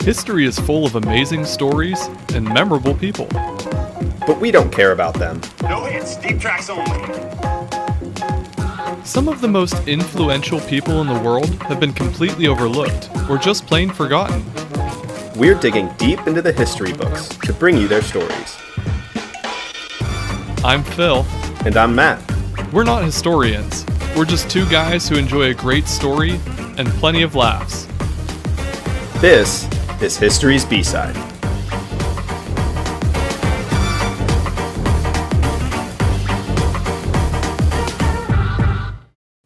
History is full of amazing stories and memorable people. But we don't care about them. No hits, deep tracks only. Some of the most influential people in the world have been completely overlooked or just plain forgotten. We're digging deep into the history books to bring you their stories. I'm Phil. And I'm Matt. We're not historians. We're just two guys who enjoy a great story and plenty of laughs. This is History's B-Side.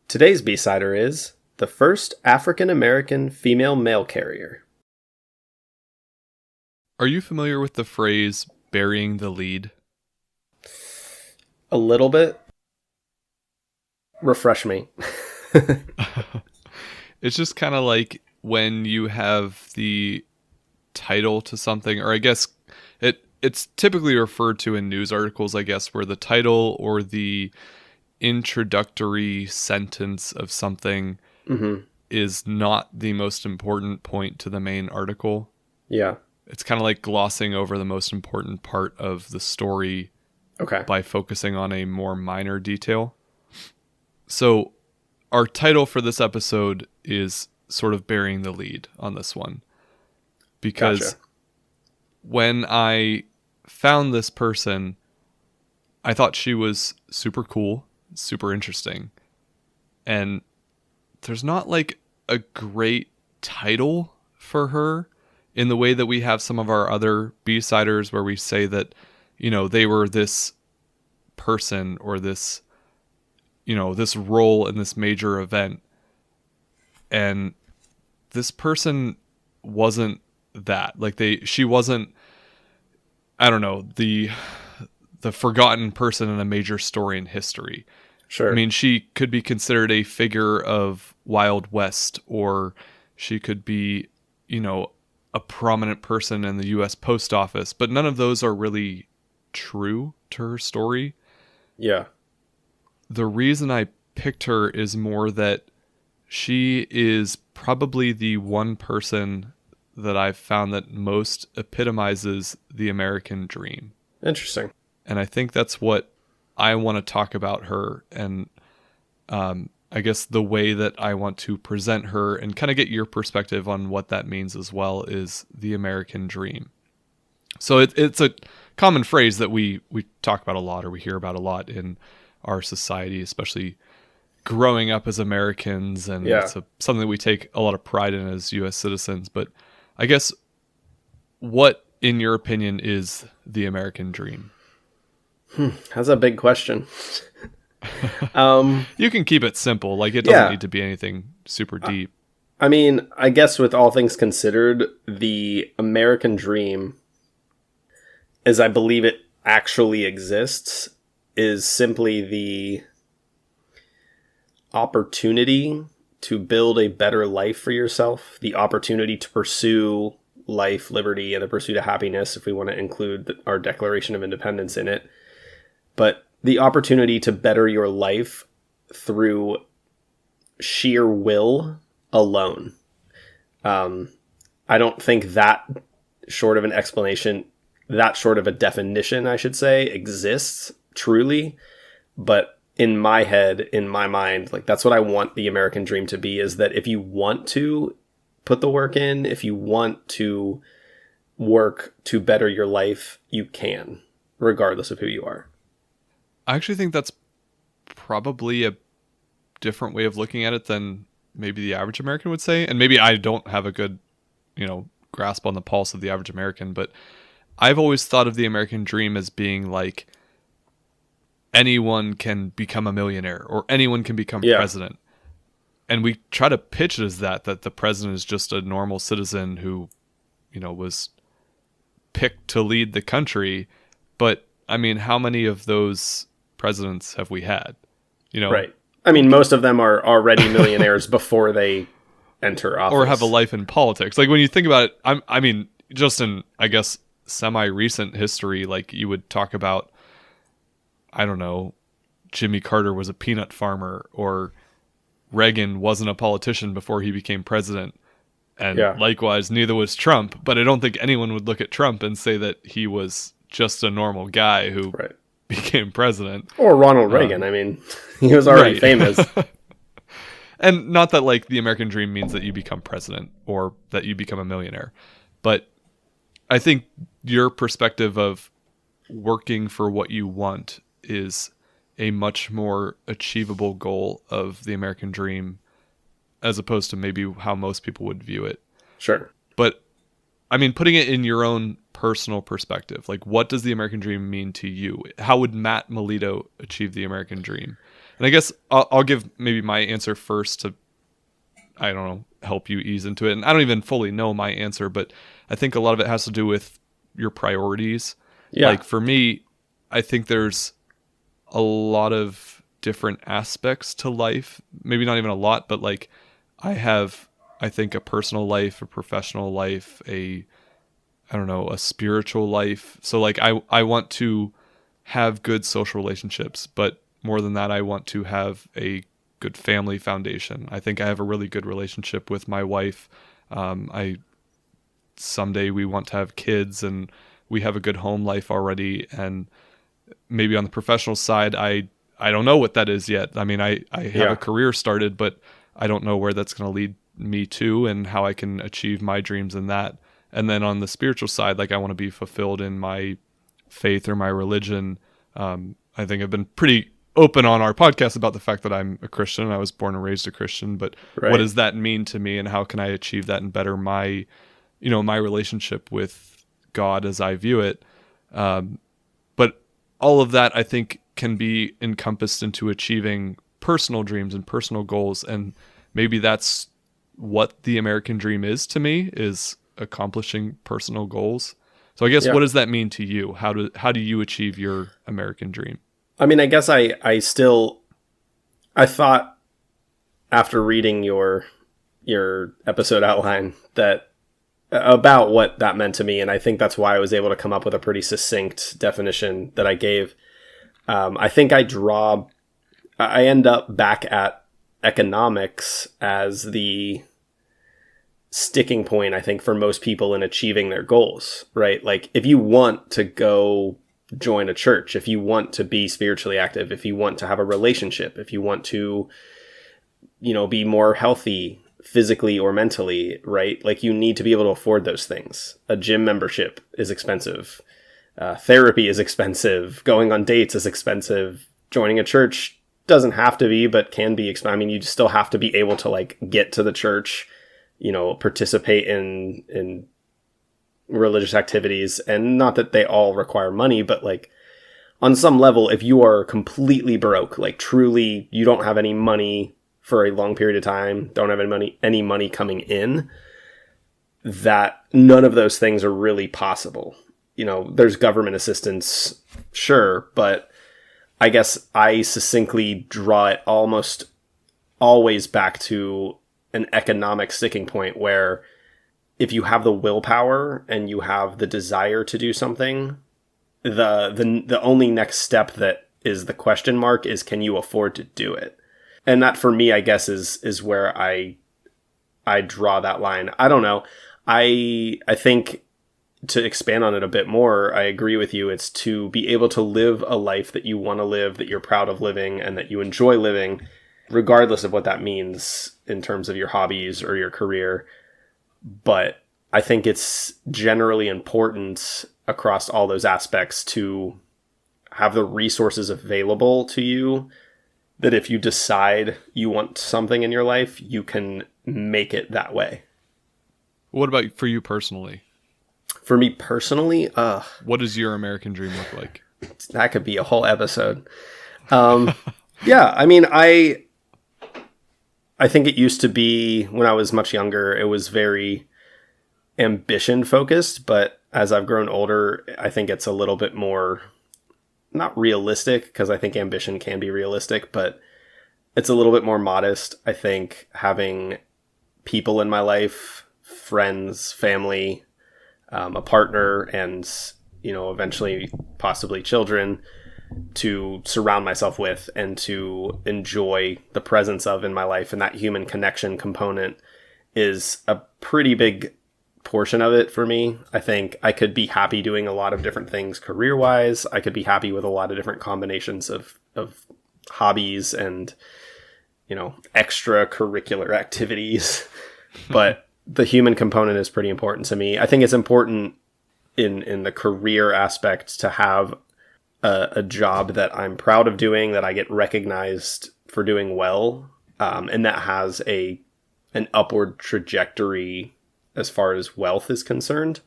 Today's B-Sider is the first African-American female mail carrier. Are you familiar with the phrase burying the lead? A little bit. Refresh me. It's just kind of like when you have the title to something, or I guess it's typically referred to in news articles, I guess, where the title or the introductory sentence of something is not the most important point to the main article. Yeah. It's kind of like glossing over the most important part of the story by focusing on a more minor detail. So our title for this episode is sort of burying the lead on this one. Because when I found this person, I thought she was super cool, super interesting. And there's not like a great title for her in the way that we have some of our other B-siders where we say that, you know, they were this person or this, you know, this role in this major event. And this person wasn't that. Like she wasn't, I don't know, the forgotten person in a major story in history. Sure. I mean, she could be considered a figure of Wild West, or she could be, you know, a prominent person in the U.S. Post Office, but none of those are really true to her story. Yeah. The reason I picked her is more that she is probably the one person that I've found that most epitomizes the American dream. Interesting. And I think that's what I want to talk about her, and I guess the way that I want to present her and kind of get your perspective on what that means as well is the American dream. So it's a common phrase that we talk about a lot, or we hear about a lot in our society, especially growing up as Americans, and it's something that we take a lot of pride in as U.S. citizens. But I guess, what, in your opinion, is the American dream? That's a big question. You can keep it simple. Like, it doesn't need to be anything super deep. I mean, I guess with all things considered, the American dream, as I believe it actually exists, is simply the opportunity to build a better life for yourself, the opportunity to pursue life, liberty, and the pursuit of happiness, if we want to include our Declaration of Independence in it. But the opportunity to better your life through sheer will alone. I don't think that short of an explanation, that short of a definition, I should say, exists truly. But in my head, in my mind, like, that's what I want the American dream to be, is that if you want to put the work in, if you want to work to better your life, you can, regardless of who you are. I actually think that's probably a different way of looking at it than maybe the average American would say. And maybe I don't have a good, you know, grasp on the pulse of the average American, but I've always thought of the American dream as being like, anyone can become a millionaire, or anyone can become president. And we try to pitch it as that the president is just a normal citizen who, you know, was picked to lead the country. But I mean, how many of those presidents have we had? You know, right. I mean, most of them are already millionaires before they enter office, or have a life in politics. Like, when you think about it, I mean, just in, I guess, semi-recent history, like, you would talk about, I don't know, Jimmy Carter was a peanut farmer, or Reagan wasn't a politician before he became president. And likewise, neither was Trump. But I don't think anyone would look at Trump and say that he was just a normal guy who became president. Or Ronald Reagan. I mean, he was already famous. And not that like the American dream means that you become president or that you become a millionaire. But I think your perspective of working for what you want is a much more achievable goal of the American dream as opposed to maybe how most people would view it. Sure. But I mean, putting it in your own personal perspective, like what does the American dream mean to you? How would Matt Melito achieve the American dream? And I guess I'll give maybe my answer first to, I don't know, help you ease into it. And I don't even fully know my answer, but I think a lot of it has to do with your priorities. Yeah. Like for me, I think there's a lot of different aspects to life. Maybe not even a lot, but like I have, I think, a personal life, a professional life, a spiritual life. So like I want to have good social relationships, but more than that, I want to have a good family foundation. I think I have a really good relationship with my wife. Someday we want to have kids, and we have a good home life already. And maybe on the professional side, I don't know what that is yet. I mean, I have a career started, but I don't know where that's going to lead me to and how I can achieve my dreams in that. And then on the spiritual side, like I want to be fulfilled in my faith or my religion. I think I've been pretty open on our podcast about the fact that I'm a Christian. I was born and raised a Christian, but what does that mean to me, and how can I achieve that and better my, my relationship with God as I view it? But all of that, I think, can be encompassed into achieving personal dreams and personal goals. And maybe that's what the American dream is to me, is accomplishing personal goals. So I guess what does that mean to you? How do you achieve your American dream? I mean, I guess I thought after reading your episode outline that about what that meant to me, and I think that's why I was able to come up with a pretty succinct definition that I gave. I think I end up back at economics as the sticking point, I think, for most people in achieving their goals, right? Like if you want to go join a church, if you want to be spiritually active, if you want to have a relationship, if you want to, be more healthy physically or mentally, right? Like you need to be able to afford those things. A gym membership is expensive. Therapy is expensive. Going on dates is expensive. Joining a church doesn't have to be, but can be expensive. I mean, you still have to be able to like get to the church, participate in religious activities, and not that they all require money, but like on some level, if you are completely broke, like truly you don't have any money for a long period of time, don't have any money coming in, that none of those things are really possible. There's government assistance, sure, but I guess I succinctly draw it almost always back to an economic sticking point where if you have the willpower and you have the desire to do something, the only next step that is the question mark is, can you afford to do it? And that for me, I guess, is where I draw that line. I don't know. I think to expand on it a bit more, I agree with you. It's to be able to live a life that you want to live, that you're proud of living, and that you enjoy living, regardless of what that means in terms of your hobbies or your career. But I think it's generally important across all those aspects to have the resources available to you, that if you decide you want something in your life, you can make it that way. What about for you personally? For me personally, what does your American dream look like? That could be a whole episode. Yeah, I mean, I think it used to be, when I was much younger, it was very ambition focused, but as I've grown older, I think it's a little bit more, not realistic, because I think ambition can be realistic, but it's a little bit more modest. I think having people in my life, friends, family, a partner, and, eventually possibly children to surround myself with and to enjoy the presence of in my life, and that human connection component is a pretty big portion of it for me. I think I could be happy doing a lot of different things career-wise. I could be happy with a lot of different combinations of hobbies and, extracurricular activities. But the human component is pretty important to me. I think it's important in the career aspect to have a job that I'm proud of doing, that I get recognized for doing well, and that has an upward trajectory as far as wealth is concerned.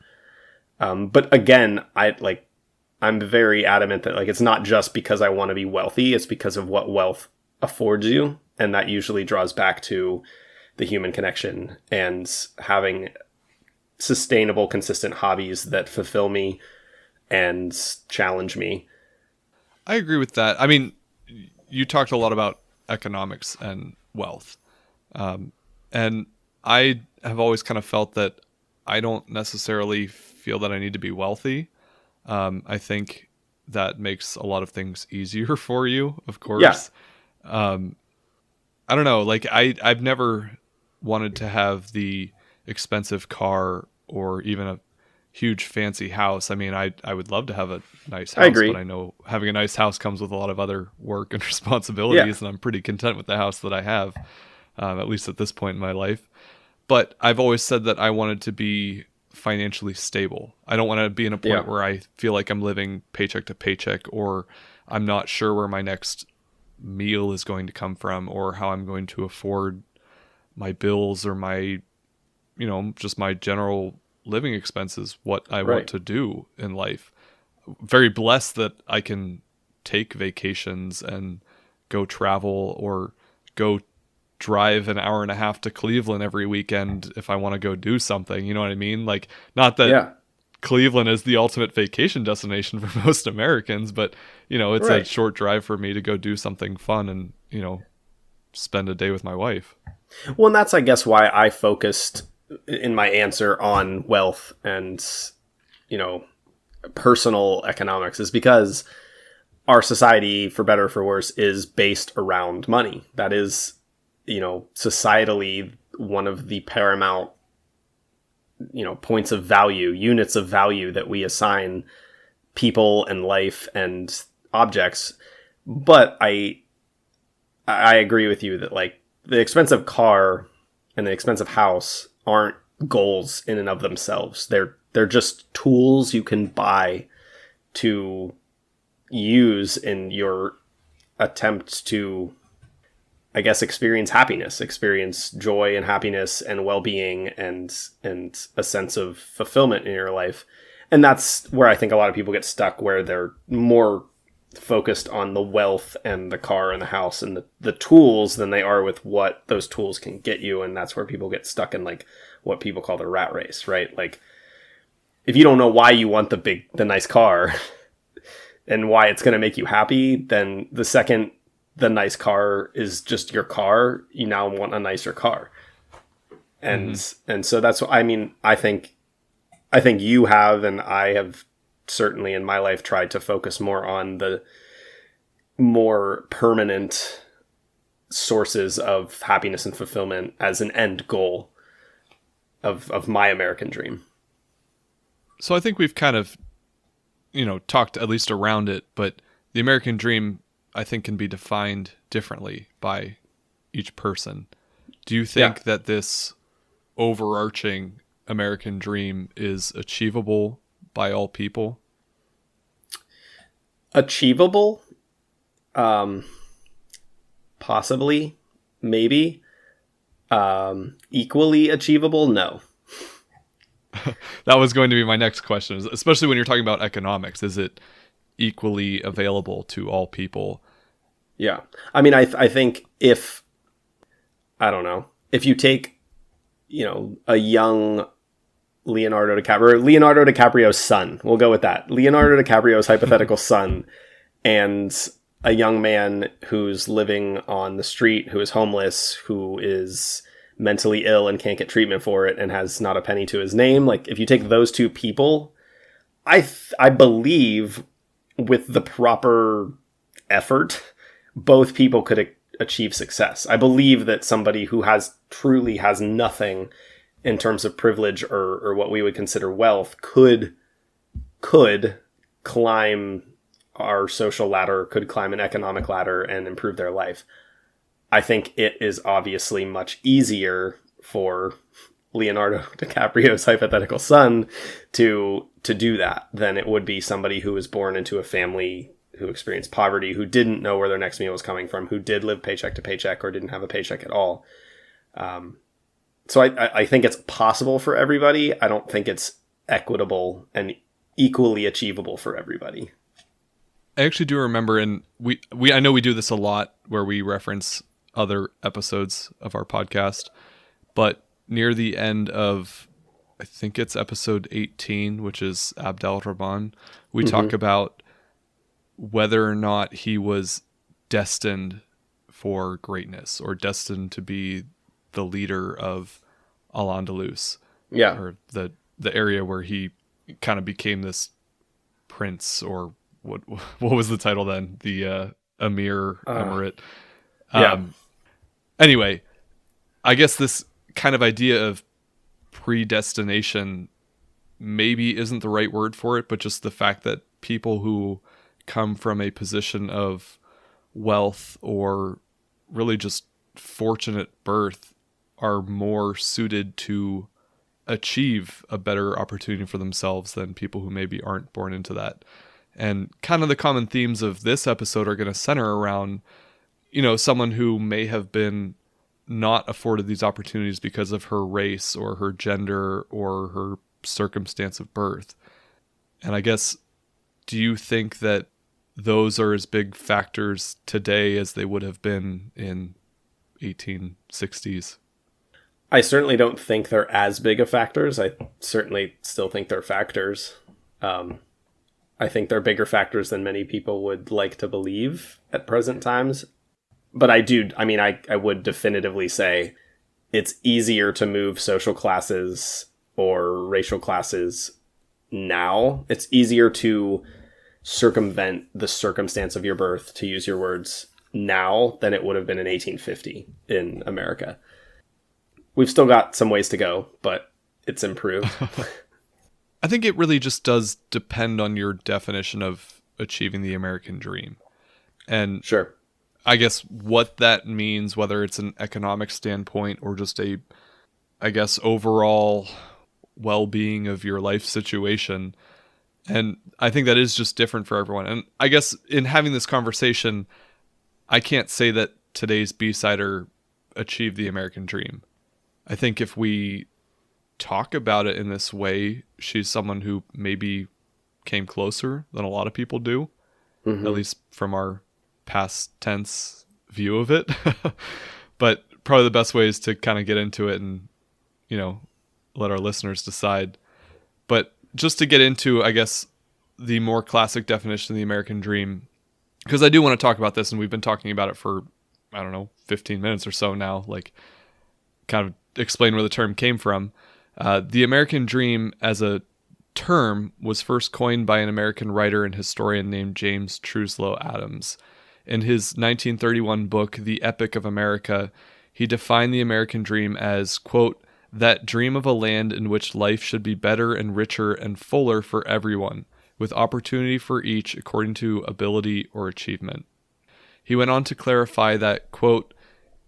But again, I'm very adamant that it's not just because I want to be wealthy, it's because of what wealth affords you. And that usually draws back to the human connection and having sustainable, consistent hobbies that fulfill me and challenge me. I agree with that. I mean, you talked a lot about economics and wealth. And I have always kind of felt that I don't necessarily feel that I need to be wealthy. I think that makes a lot of things easier for you, of course. Yeah. I don't know. I've never wanted to have the expensive car or even a huge fancy house. I mean, I would love to have a nice house, but I know having a nice house comes with a lot of other work and responsibilities, and I'm pretty content with the house that I have, at least at this point in my life. But I've always said that I wanted to be financially stable. I don't want to be in a point where I feel like I'm living paycheck to paycheck, or I'm not sure where my next meal is going to come from, or how I'm going to afford my bills or my, just my general living expenses, what I want to do in life. Very blessed that I can take vacations and go travel or go drive an hour and a half to Cleveland every weekend if I want to go do something. You know what I mean? Not that Cleveland is the ultimate vacation destination for most Americans, but it's a short drive for me to go do something fun and, spend a day with my wife. Well, and that's, I guess, why I focused in my answer on wealth and, personal economics, is because our society, for better or for worse, is based around money. That is, societally one of the paramount, points of value, units of value that we assign people and life and objects. But I agree with you that the expensive car and the expensive house aren't goals in and of themselves. They're just tools you can buy to use in your attempt to, I guess, experience happiness, experience joy and happiness and well-being and a sense of fulfillment in your life. And that's where I think a lot of people get stuck, where they're more focused on the wealth and the car and the house and the tools than they are with what those tools can get you. And that's where people get stuck in what people call the rat race, right? If you don't know why you want the nice car and why it's going to make you happy, then the second the nice car is just your car, you now want a nicer car. And so that's what I mean. I think you have, and I have certainly in my life tried to focus more on the more permanent sources of happiness and fulfillment as an end goal of my American dream. So I think we've kind of, talked at least around it, but the American dream, I think, can be defined differently by each person. Do you think that this overarching American dream is achievable by all people? Achievable? Possibly. Maybe. Equally achievable? No. That was going to be my next question, especially when you're talking about economics. Is it equally available to all people? Yeah. I mean, I think if you take, a young Leonardo DiCaprio's son, we'll go with that. Leonardo DiCaprio's hypothetical son, and a young man who's living on the street, who is homeless, who is mentally ill and can't get treatment for it and has not a penny to his name. If you take those two people, I believe with the proper effort, both people could achieve success. I believe that somebody who has truly has nothing in terms of privilege or what we would consider wealth could climb our social ladder, could climb an economic ladder and improve their life. I think it is obviously much easier for Leonardo DiCaprio's hypothetical son to do that than it would be somebody who was born into a family who experienced poverty, who didn't know where their next meal was coming from, who did live paycheck to paycheck or didn't have a paycheck at all. So I think it's possible for everybody. I don't think it's equitable and equally achievable for everybody. I actually do remember, and we I know we do this a lot where we reference other episodes of our podcast, but near the end of, I think it's episode 18, which is Abdel Rahman, we talk about whether or not he was destined for greatness or destined to be the leader of Al-Andalus. Yeah. Or the area where he kind of became this prince, or what was the title then? The emirate. Yeah. Anyway, I guess this kind of idea of predestination maybe isn't the right word for it, but just the fact that people who come from a position of wealth or really just fortunate birth are more suited to achieve a better opportunity for themselves than people who maybe aren't born into that. And kind of the common themes of this episode are going to center around, someone who may have been not afforded these opportunities because of her race or her gender or her circumstance of birth. And I guess, do you think that those are as big factors today as they would have been in 1860s? I certainly don't think they're as big of factors. I certainly still think they're factors. I think they're bigger factors than many people would like to believe at present times. But I would definitively say it's easier to move social classes or racial classes now. It's easier to circumvent the circumstance of your birth, to use your words, now than it would have been in 1850 in America. We've still got some ways to go, but it's improved. I think it really just does depend on your definition of achieving the American dream. And sure, I guess what that means, whether it's an economic standpoint or just overall well-being of your life situation. And I think that is just different for everyone. And I guess in having this conversation, I can't say that today's B-sider achieved the American dream. I think if we talk about it in this way, she's someone who maybe came closer than a lot of people do, at least from our past tense view of it. But probably the best way is to kind of get into it and, let our listeners decide. But just to get into, I guess, the more classic definition of the American dream, because I do want to talk about this, and we've been talking about it for, 15 minutes or so now, kind of explain where the term came from. The American dream as a term was first coined by an American writer and historian named James Truslow Adams. In his 1931 book, The Epic of America, he defined the American dream as, quote, that dream of a land in which life should be better and richer and fuller for everyone, with opportunity for each according to ability or achievement. He went on to clarify that, quote,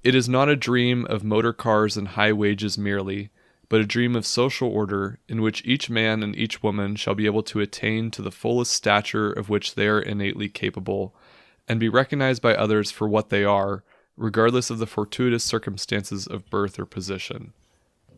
it is not a dream of motor cars and high wages merely, but a dream of social order in which each man and each woman shall be able to attain to the fullest stature of which they are innately capable, and be recognized by others for what they are, regardless of the fortuitous circumstances of birth or position.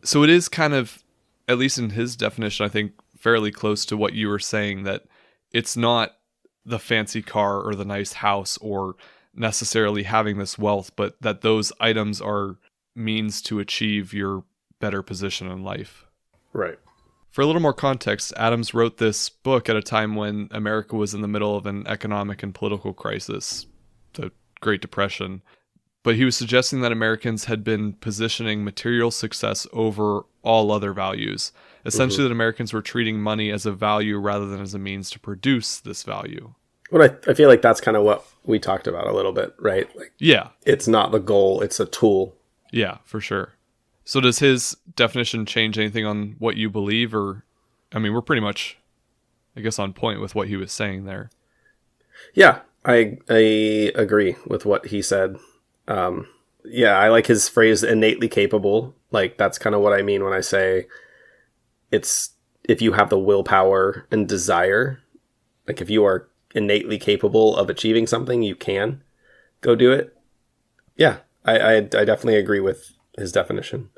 So it is kind of, at least in his definition, I think fairly close to what you were saying, that it's not the fancy car or the nice house or necessarily having this wealth, but that those items are means to achieve your better position in life. Right. For a little more context, Adams wrote this book at a time when America was in the middle of an economic and political crisis, the Great Depression. But he was suggesting that Americans had been positioning material success over all other values. Essentially, that Americans were treating money as a value rather than as a means to produce this value. Well, I feel like that's kind of what we talked about a little bit, right? Yeah. It's not the goal, it's a tool. Yeah, for sure. So does his definition change anything on what you believe? Or, I mean, we're pretty much, I guess, on point with what he was saying there. Yeah, I agree with what he said. Yeah, I like his phrase innately capable. Like, that's kind of what I mean when I say it's if you have the willpower and desire, like if you are innately capable of achieving something, you can go do it. Yeah, I definitely agree with his definition.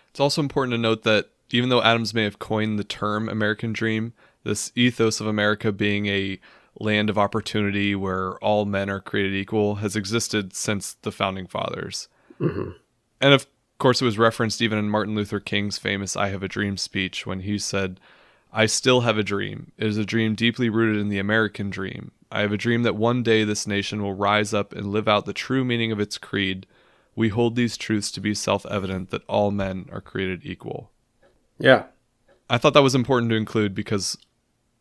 It's also important to note that even though Adams may have coined the term American Dream, this ethos of America being a land of opportunity where all men are created equal has existed since the Founding Fathers. Mm-hmm. And of course, it was referenced even in Martin Luther King's famous I Have a Dream speech when he said, "I still have a dream. It is a dream deeply rooted in the American dream. I have a dream that one day this nation will rise up and live out the true meaning of its creed. We hold these truths to be self-evident that all men are created equal." Yeah. I thought that was important to include because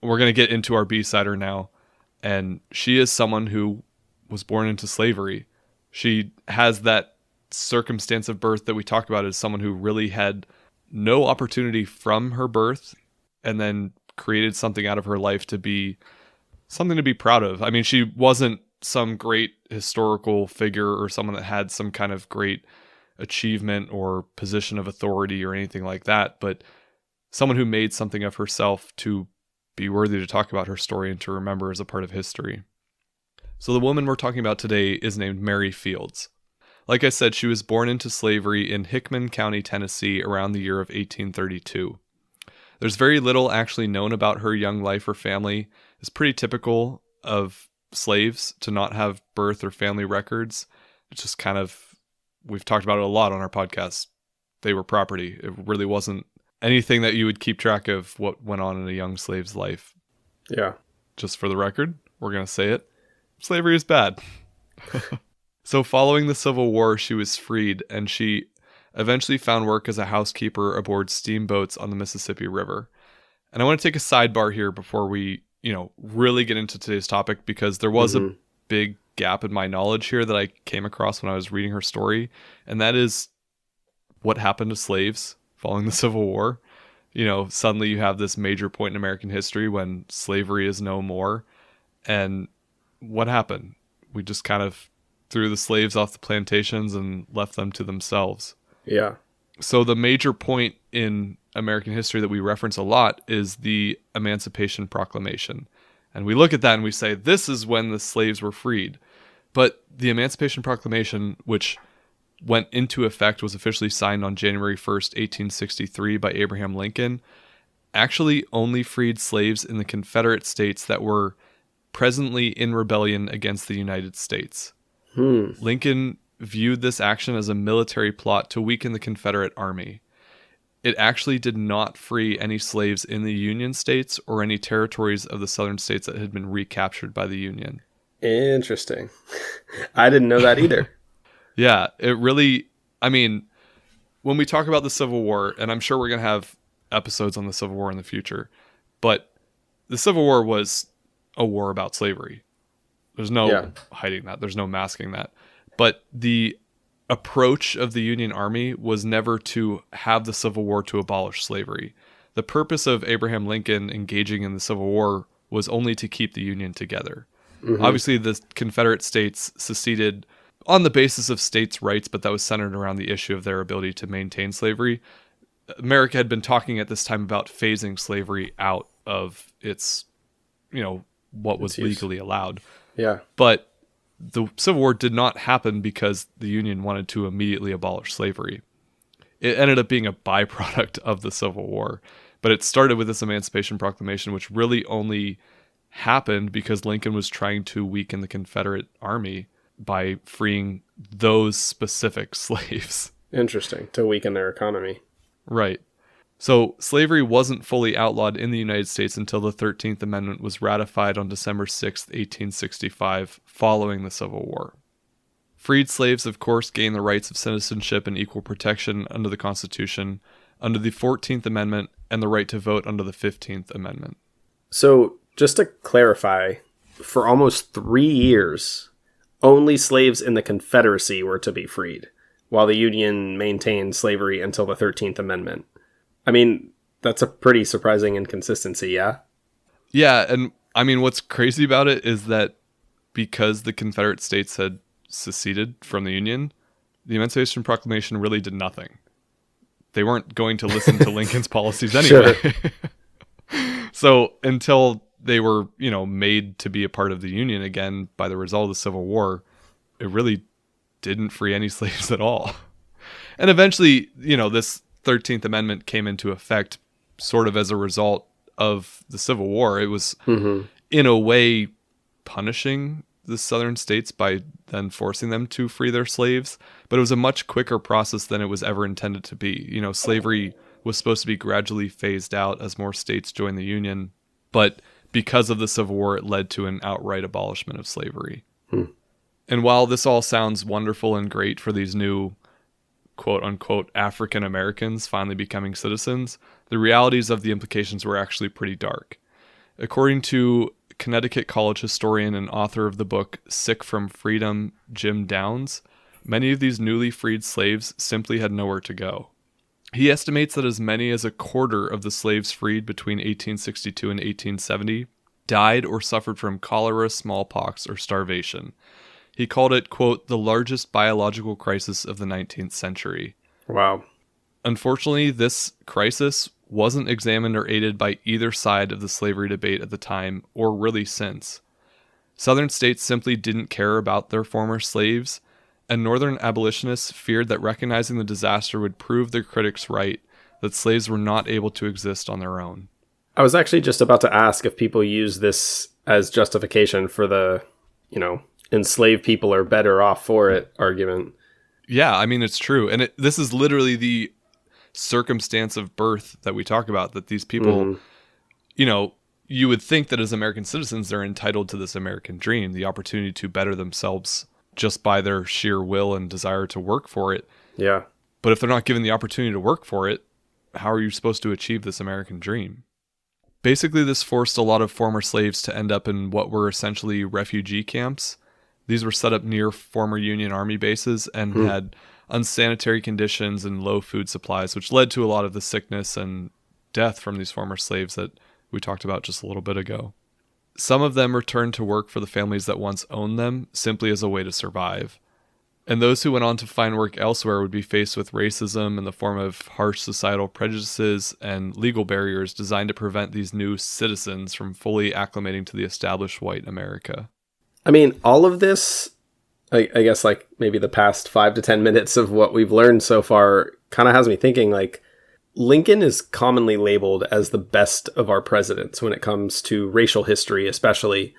we're going to get into our B-sider now. And she is someone who was born into slavery. She has that circumstance of birth that we talk about as someone who really had no opportunity from her birth and then created something out of her life to be something to be proud of. I mean, she wasn't some great historical figure or someone that had some kind of great achievement or position of authority or anything like that, but someone who made something of herself to be worthy to talk about her story and to remember as a part of history. So the woman we're talking about today is named Mary Fields. Like I said, she was born into slavery in Hickman County, Tennessee around the year of 1832. There's very little actually known about her young life or family. It's pretty typical of slaves to not have birth or family records. It's just kind of, we've talked about it a lot on our podcast. They were property. It really wasn't anything that you would keep track of what went on in a young slave's life. Yeah. Just for the record, we're going to say it. Slavery is bad. So following the Civil War, she was freed, and she eventually found work as a housekeeper aboard steamboats on the Mississippi River. And I want to take a sidebar here before we, really get into today's topic, because there was a big gap in my knowledge here that I came across when I was reading her story, and that is what happened to slaves following the Civil War. Suddenly you have this major point in American history when slavery is no more. And what happened? We just kind of threw the slaves off the plantations and left them to themselves. Yeah. So the major point in American history that we reference a lot is the Emancipation Proclamation. And we look at that and we say, this is when the slaves were freed. But the Emancipation Proclamation, which went into effect, was officially signed on January 1st, 1863 by Abraham Lincoln, actually only freed slaves in the Confederate States that were presently in rebellion against the United States. Lincoln viewed this action as a military plot to weaken the Confederate Army. It actually did not free any slaves in the Union states or any territories of the southern states that had been recaptured by the Union. Interesting. I didn't know that either. Yeah, it really, when we talk about the Civil War, and I'm sure we're going to have episodes on the Civil War in the future, but the Civil War was a war about slavery. There's no hiding that. There's no masking that. But the approach of the Union Army was never to have the Civil War to abolish slavery. The purpose of Abraham Lincoln engaging in the Civil War was only to keep the Union together. Obviously, the Confederate States seceded on the basis of states' rights, but that was centered around the issue of their ability to maintain slavery. America had been talking at this time about phasing slavery out of its, what was legally allowed. Yeah. But the Civil War did not happen because the Union wanted to immediately abolish slavery. It ended up being a byproduct of the Civil War. But it started with this Emancipation Proclamation, which really only happened because Lincoln was trying to weaken the Confederate Army by freeing those specific slaves. Interesting. To weaken their economy. Right. So slavery wasn't fully outlawed in the United States until the 13th Amendment was ratified on December 6th, 1865, following the Civil War. Freed slaves, of course, gained the rights of citizenship and equal protection under the Constitution, under the 14th Amendment, and the right to vote under the 15th Amendment. So, just to clarify, for almost 3 years, only slaves in the Confederacy were to be freed. while the Union maintained slavery until the 13th Amendment. I mean, that's a pretty surprising inconsistency, yeah? Yeah, and I mean, what's crazy about it is that because the Confederate States had seceded from the Union, the Emancipation Proclamation really did nothing. They weren't going to listen to Lincoln's policies anyway. Sure. So until they were, made to be a part of the Union again by the result of the Civil War, it really didn't free any slaves at all. And eventually, this 13th Amendment came into effect sort of as a result of the Civil War. It was, in a way, punishing the southern states by then forcing them to free their slaves, but it was a much quicker process than it was ever intended to be. Slavery was supposed to be gradually phased out as more states joined the Union, but because of the Civil War, it led to an outright abolishment of slavery. And while this all sounds wonderful and great for these new quote-unquote African Americans finally becoming citizens, the realities of the implications were actually pretty dark. According to Connecticut College historian and author of the book Sick from Freedom, Jim Downs, many of these newly freed slaves simply had nowhere to go. He estimates that as many as a quarter of the slaves freed between 1862 and 1870 died or suffered from cholera, smallpox, or starvation. He called it, quote, the largest biological crisis of the 19th century. Wow. Unfortunately, this crisis wasn't examined or aided by either side of the slavery debate at the time, or really since. Southern states simply didn't care about their former slaves, and Northern abolitionists feared that recognizing the disaster would prove their critics right, that slaves were not able to exist on their own. I was actually just about to ask if people use this as justification for the, enslaved people are better off for it argument. Yeah, I mean, it's true. And this is literally the circumstance of birth that we talk about, that these people, you would think that as American citizens, they're entitled to this American dream, the opportunity to better themselves just by their sheer will and desire to work for it. Yeah. But if they're not given the opportunity to work for it, how are you supposed to achieve this American dream? Basically, this forced a lot of former slaves to end up in what were essentially refugee camps. These were set up near former Union Army bases and had unsanitary conditions and low food supplies, which led to a lot of the sickness and death from these former slaves that we talked about just a little bit ago. Some of them returned to work for the families that once owned them simply as a way to survive. And those who went on to find work elsewhere would be faced with racism in the form of harsh societal prejudices and legal barriers designed to prevent these new citizens from fully acclimating to the established white America. I mean, all of this, I guess like maybe the past 5 to 10 minutes of what we've learned so far kind of has me thinking like Lincoln is commonly labeled as the best of our presidents when it comes to racial history, especially.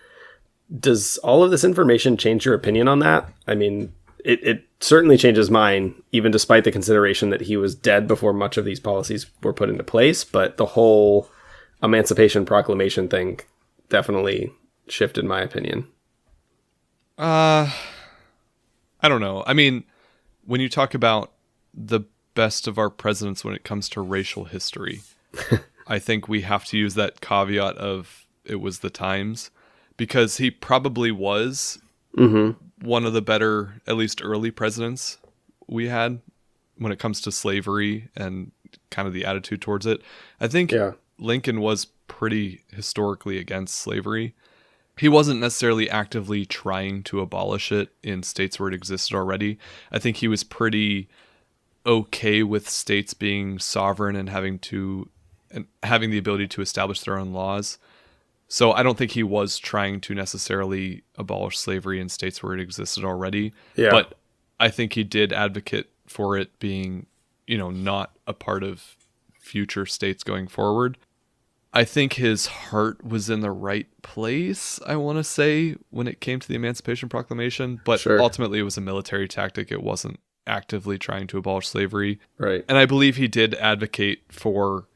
Does all of this information change your opinion on that? I mean, it certainly changes mine, even despite the consideration that he was dead before much of these policies were put into place. But the whole Emancipation Proclamation thing definitely shifted my opinion. I don't know. I mean, when you talk about the best of our presidents when it comes to racial history, I think we have to use that caveat of it was the times, because he probably was one of the better, at least early presidents we had when it comes to slavery and kind of the attitude towards it. I think Lincoln was pretty historically against slavery. He wasn't necessarily actively trying to abolish it in states where it existed already. I think he was pretty okay with states being sovereign and having the ability to establish their own laws. So I don't think he was trying to necessarily abolish slavery in states where it existed already. Yeah. But I think he did advocate for it being, not a part of future states going forward. I think his heart was in the right place, I want to say, when it came to the Emancipation Proclamation. But ultimately, it was a military tactic. It wasn't actively trying to abolish slavery. Right. And I believe he did advocate for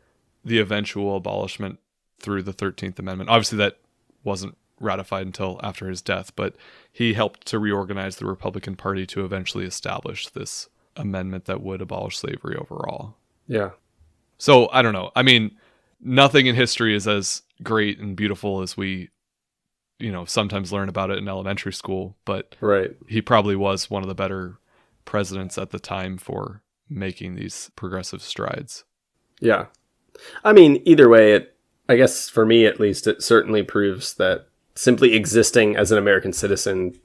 the eventual abolishment through the 13th Amendment. Obviously, that wasn't ratified until after his death, but he helped to reorganize the Republican Party to eventually establish this amendment that would abolish slavery overall. Yeah. So, I don't know. I mean, nothing in history is as great and beautiful as we, sometimes learn about it in elementary school, but he probably was one of the better presidents at the time for making these progressive strides. Yeah. I mean, either way, I guess for me at least, it certainly proves that simply existing as an American citizen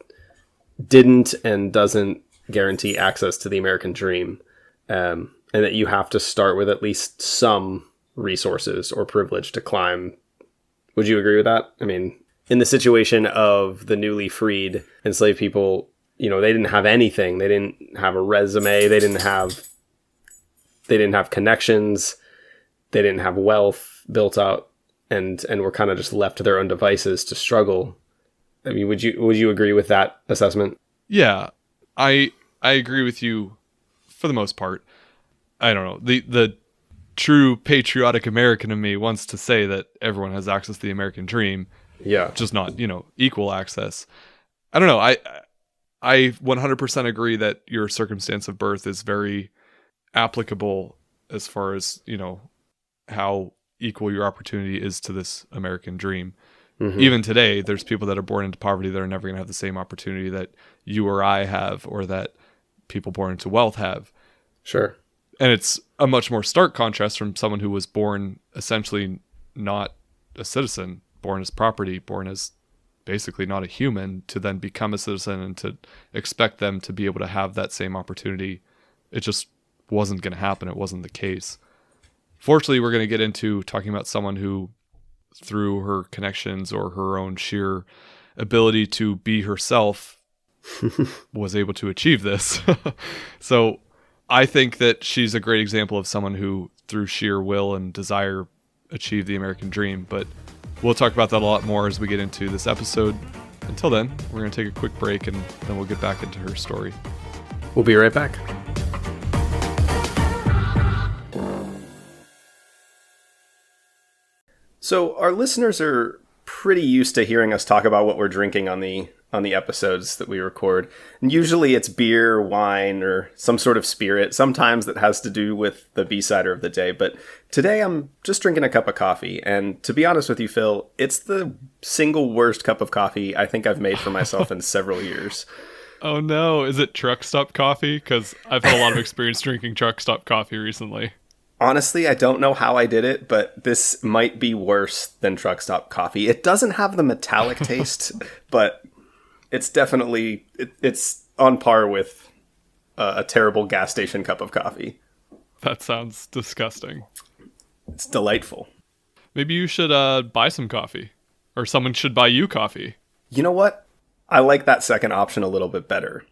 didn't and doesn't guarantee access to the American dream. And that you have to start with at least some resources or privilege to climb. Would you agree with that? I mean, in the situation of the newly freed enslaved people, they didn't have anything. They didn't have a resume. They didn't have connections. They didn't have wealth built out, and were kind of just left to their own devices to struggle. I mean, would you agree with that assessment? Yeah, I agree with you for the most part. I don't know. The true patriotic American in me wants to say that everyone has access to the American dream. Yeah. Just not, equal access. I don't know. I 100% agree that your circumstance of birth is very applicable as far as, how equal your opportunity is to this American dream. Mm-hmm. Even today, there's people that are born into poverty that are never going to have the same opportunity that you or I have, or that people born into wealth have. Sure. And it's a much more stark contrast from someone who was born essentially not a citizen, born as property, born as basically not a human, to then become a citizen and to expect them to be able to have that same opportunity. It just wasn't going to happen. It wasn't the case. Fortunately, we're going to get into talking about someone who, through her connections or her own sheer ability to be herself, was able to achieve this. So I think that she's a great example of someone who, through sheer will and desire, achieved the American dream. But we'll talk about that a lot more as we get into this episode. Until then, we're going to take a quick break, and then we'll get back into her story. We'll be right back. So our listeners are pretty used to hearing us talk about what we're drinking on the episodes that we record. And usually it's beer, wine, or some sort of spirit. Sometimes that has to do with the B-sider of the day. But today I'm just drinking a cup of coffee. And to be honest with you, Phil, it's the single worst cup of coffee I think I've made for myself in several years. Oh no, is it truck stop coffee? Because I've had a lot of experience drinking truck stop coffee recently. Honestly, I don't know how I did it, but this might be worse than truck stop coffee. It doesn't have the metallic taste, but it's definitely, it's on par with a terrible gas station cup of coffee. That sounds disgusting. It's delightful. Maybe you should buy some coffee, or someone should buy you coffee. You know what? I like that second option a little bit better.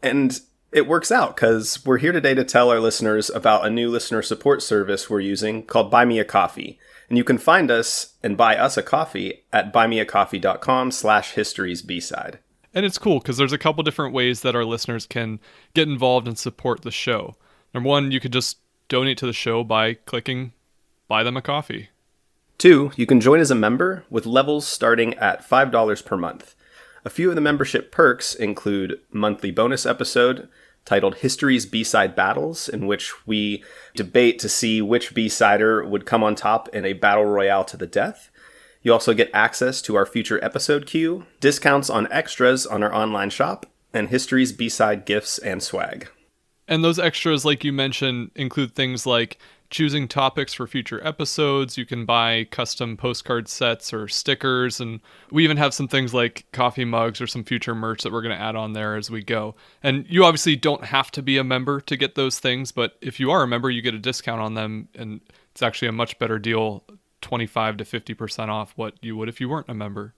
And it works out because we're here today to tell our listeners about a new listener support service we're using called Buy Me a Coffee. And you can find us and buy us a coffee at buymeacoffee.com/historiesbside. And it's cool because there's a couple different ways that our listeners can get involved and support the show. Number one, you could just donate to the show by clicking Buy Them a Coffee. 2, you can join as a member with levels starting at $5 per month. A few of the membership perks include monthly bonus episode titled History's B-Side Battles, in which we debate to see which B-sider would come on top in a battle royale to the death. You also get access to our future episode queue, discounts on extras on our online shop, and History's B-Side gifts and swag. And those extras, like you mentioned, include things like choosing topics for future episodes. You can buy custom postcard sets or stickers, and we even have some things like coffee mugs or some future merch that we're going to add on there as we go. And you obviously don't have to be a member to get those things, but if you are a member, you get a discount on them, and it's actually a much better deal, 25 to 50% off what you would if you weren't a member.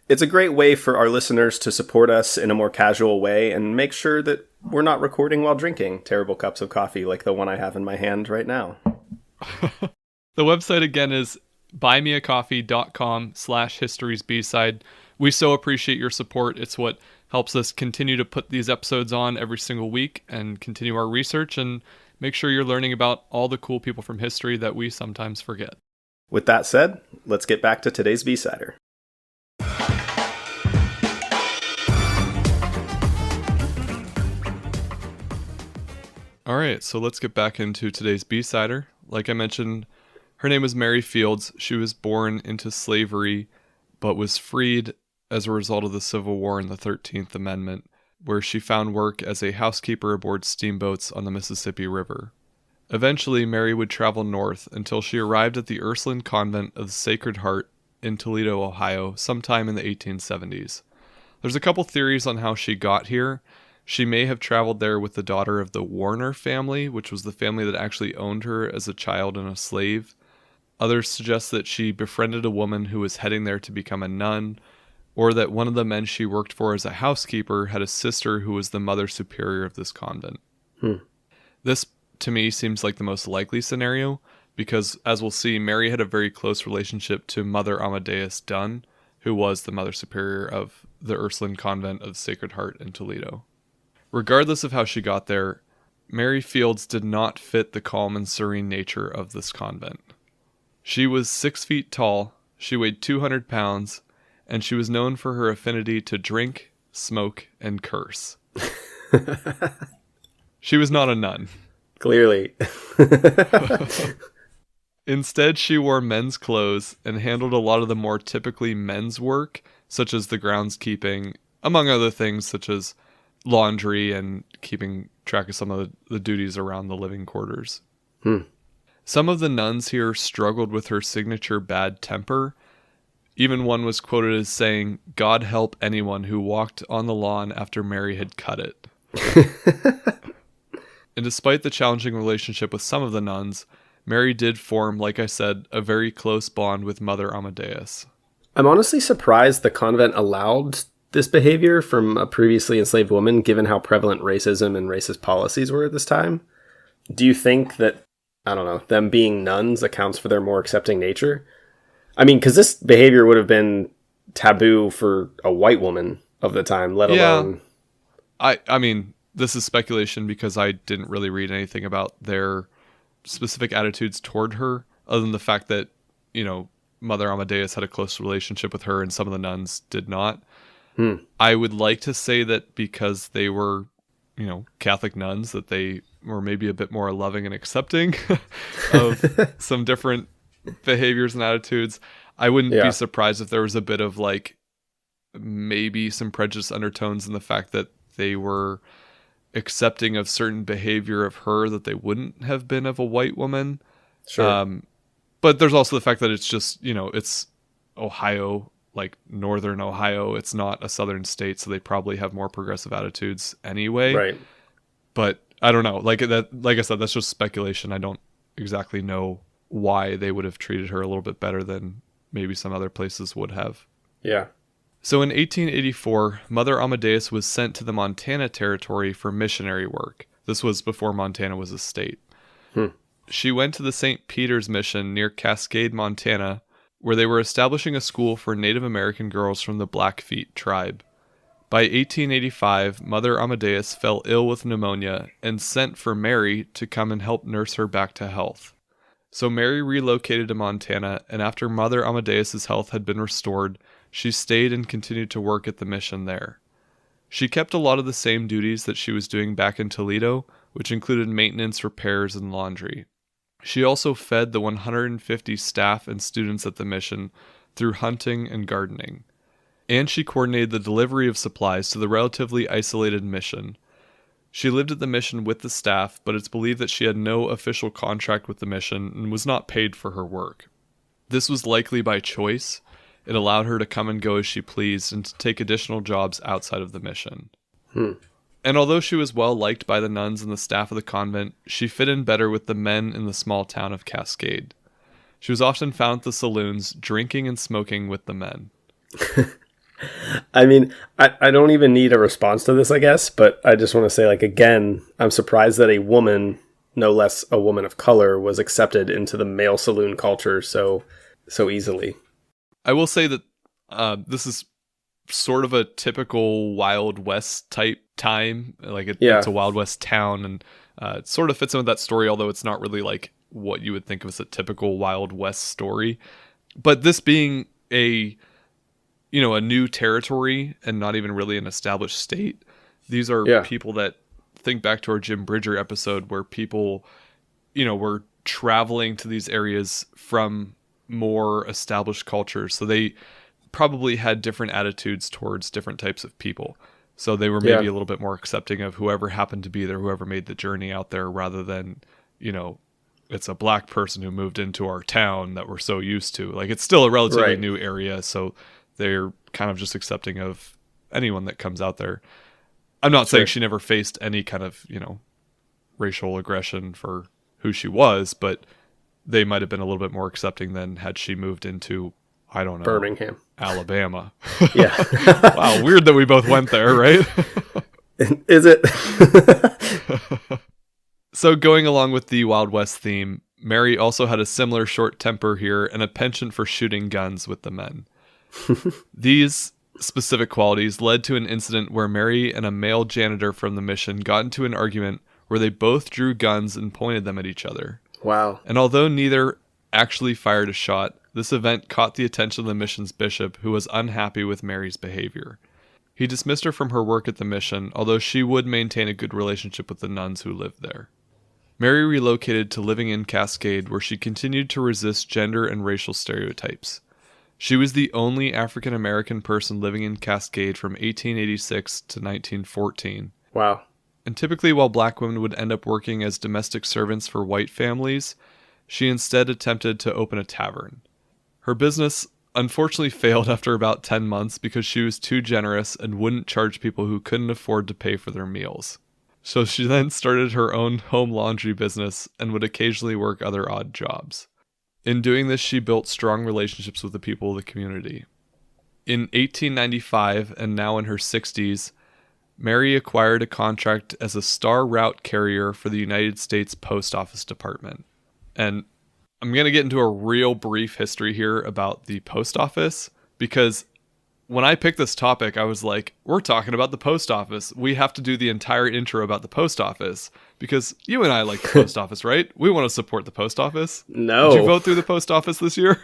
It's a great way for our listeners to support us in a more casual way and make sure that we're not recording while drinking terrible cups of coffee like the one I have in my hand right now. The website again is buymeacoffee.com/historiesbside. We so appreciate your support. It's what helps us continue to put these episodes on every single week and continue our research and make sure you're learning about all the cool people from history that we sometimes forget. With that said, let's get back to today's B-sider. All right, so let's get back into today's B-sider. Like I mentioned, her name was Mary Fields. She was born into slavery, but was freed as a result of the Civil War and the 13th Amendment. where she found work as a housekeeper aboard steamboats on the Mississippi River. Eventually, Mary would travel north until she arrived at the Ursuline Convent of the Sacred Heart in Toledo, Ohio, sometime in the 1870s. There's a couple theories on how she got here. She may have traveled there with the daughter of the Warner family, which was the family that actually owned her as a child and a slave. Others suggest that she befriended a woman who was heading there to become a nun, or that one of the men she worked for as a housekeeper had a sister who was the mother superior of this convent. This, to me, seems like the most likely scenario, because, as we'll see, Mary had a very close relationship to Mother Amadeus Dunn, who was the mother superior of the Ursuline Convent of the Sacred Heart in Toledo. Regardless of how she got there, Mary Fields did not fit the calm and serene nature of this convent. She was 6 feet tall, she weighed 200 pounds, and she was known for her affinity to drink, smoke, and curse. She was not a nun. Clearly. Instead, she wore men's clothes and handled a lot of the more typically men's work, such as the groundskeeping, among other things such as laundry and keeping track of some of the duties around the living quarters. Some of the nuns here struggled with her signature bad temper. Even one was quoted as saying, "God help anyone who walked on the lawn after Mary had cut it." And despite the challenging relationship with some of the nuns, Mary did form, like I said, a very close bond with Mother Amadeus. I'm honestly surprised the convent allowed this behavior from a previously enslaved woman, given how prevalent racism and racist policies were at this time. Do you think that, I don't know, them being nuns accounts for their more accepting nature? I mean, because this behavior would have been taboo for a white woman of the time, let alone... I mean, this is speculation because I didn't really read anything about their specific attitudes toward her, other than the fact that, you know, Mother Amadeus had a close relationship with her and some of the nuns did not. I would like to say that because they were, you know, Catholic nuns, that they were maybe a bit more loving and accepting of some different behaviors and attitudes. I wouldn't be surprised if there was a bit of like maybe some prejudice undertones in the fact that they were accepting of certain behavior of her that they wouldn't have been of a white woman. Sure. But there's also the fact that it's just, you know, it's Ohio, like northern Ohio. It's not a southern state, so they probably have more progressive attitudes anyway. Right. But I don't know. Like I said, that's just speculation. I don't exactly know why they would have treated her a little bit better than maybe some other places would have. Yeah. So in 1884, Mother Amadeus was sent to the Montana Territory for missionary work. This was before Montana was a state. She went to the St. Peter's Mission near Cascade, Montana, where they were establishing a school for Native American girls from the Blackfeet tribe. By 1885, Mother Amadeus fell ill with pneumonia and sent for Mary to come and help nurse her back to health. So Mary relocated to Montana, and after Mother Amadeus's health had been restored, she stayed and continued to work at the mission there. She kept a lot of the same duties that she was doing back in Toledo, which included maintenance, repairs, and laundry. She also fed the 150 staff and students at the mission through hunting and gardening. And she coordinated the delivery of supplies to the relatively isolated mission. She lived at the mission with the staff, but it's believed that she had no official contract with the mission and was not paid for her work. This was likely by choice. It allowed her to come and go as she pleased and to take additional jobs outside of the mission. And although she was well liked by the nuns and the staff of the convent, she fit in better with the men in the small town of Cascade. She was often found at the saloons, drinking and smoking with the men. I mean, I don't even need a response to this, I guess, but I just want to say, like, again, I'm surprised that a woman, no less a woman of color, was accepted into the male saloon culture so easily. I will say that this is sort of a typical Wild West type time. Like it's a Wild West town, and it sort of fits in with that story, although it's not really like what you would think of as a typical Wild West story. But this being a new territory and not even really an established state, these are people that think back to our Jim Bridger episode where people, were traveling to these areas from more established cultures. So they probably had different attitudes towards different types of people. So they were maybe a little bit more accepting of whoever happened to be there, whoever made the journey out there, rather than, it's a black person who moved into our town that we're so used to. Like, it's still a relatively new area, so they're kind of just accepting of anyone that comes out there. I'm not saying she never faced any kind of, racial aggression for who she was, but they might have been a little bit more accepting than had she moved into, I don't know, Birmingham, Alabama. Yeah. Wow, weird that we both went there, right? Is it? So going along with the Wild West theme, Mary also had a similar short temper here and a penchant for shooting guns with the men. These specific qualities led to an incident where Mary and a male janitor from the mission got into an argument where they both drew guns and pointed them at each other. Wow. And although neither actually fired a shot, this event caught the attention of the mission's bishop, who was unhappy with Mary's behavior. He dismissed her from her work at the mission, although she would maintain a good relationship with the nuns who lived there. Mary relocated to living in Cascade, where she continued to resist gender and racial stereotypes. She was the only African American person living in Cascade from 1886 to 1914. Wow. And typically, while black women would end up working as domestic servants for white families, she instead attempted to open a tavern. Her business unfortunately failed after about 10 months because she was too generous and wouldn't charge people who couldn't afford to pay for their meals. So she then started her own home laundry business and would occasionally work other odd jobs. In doing this, she built strong relationships with the people of the community. In 1895, and now in her 60s, Mary acquired a contract as a star route carrier for the United States Post Office Department. And I'm going to get into a real brief history here about the post office, because when I picked this topic, I was like, we're talking about the post office. We have to do the entire intro about the post office, because you and I like the post office, right? We want to support the post office. No. Did you vote through the post office this year?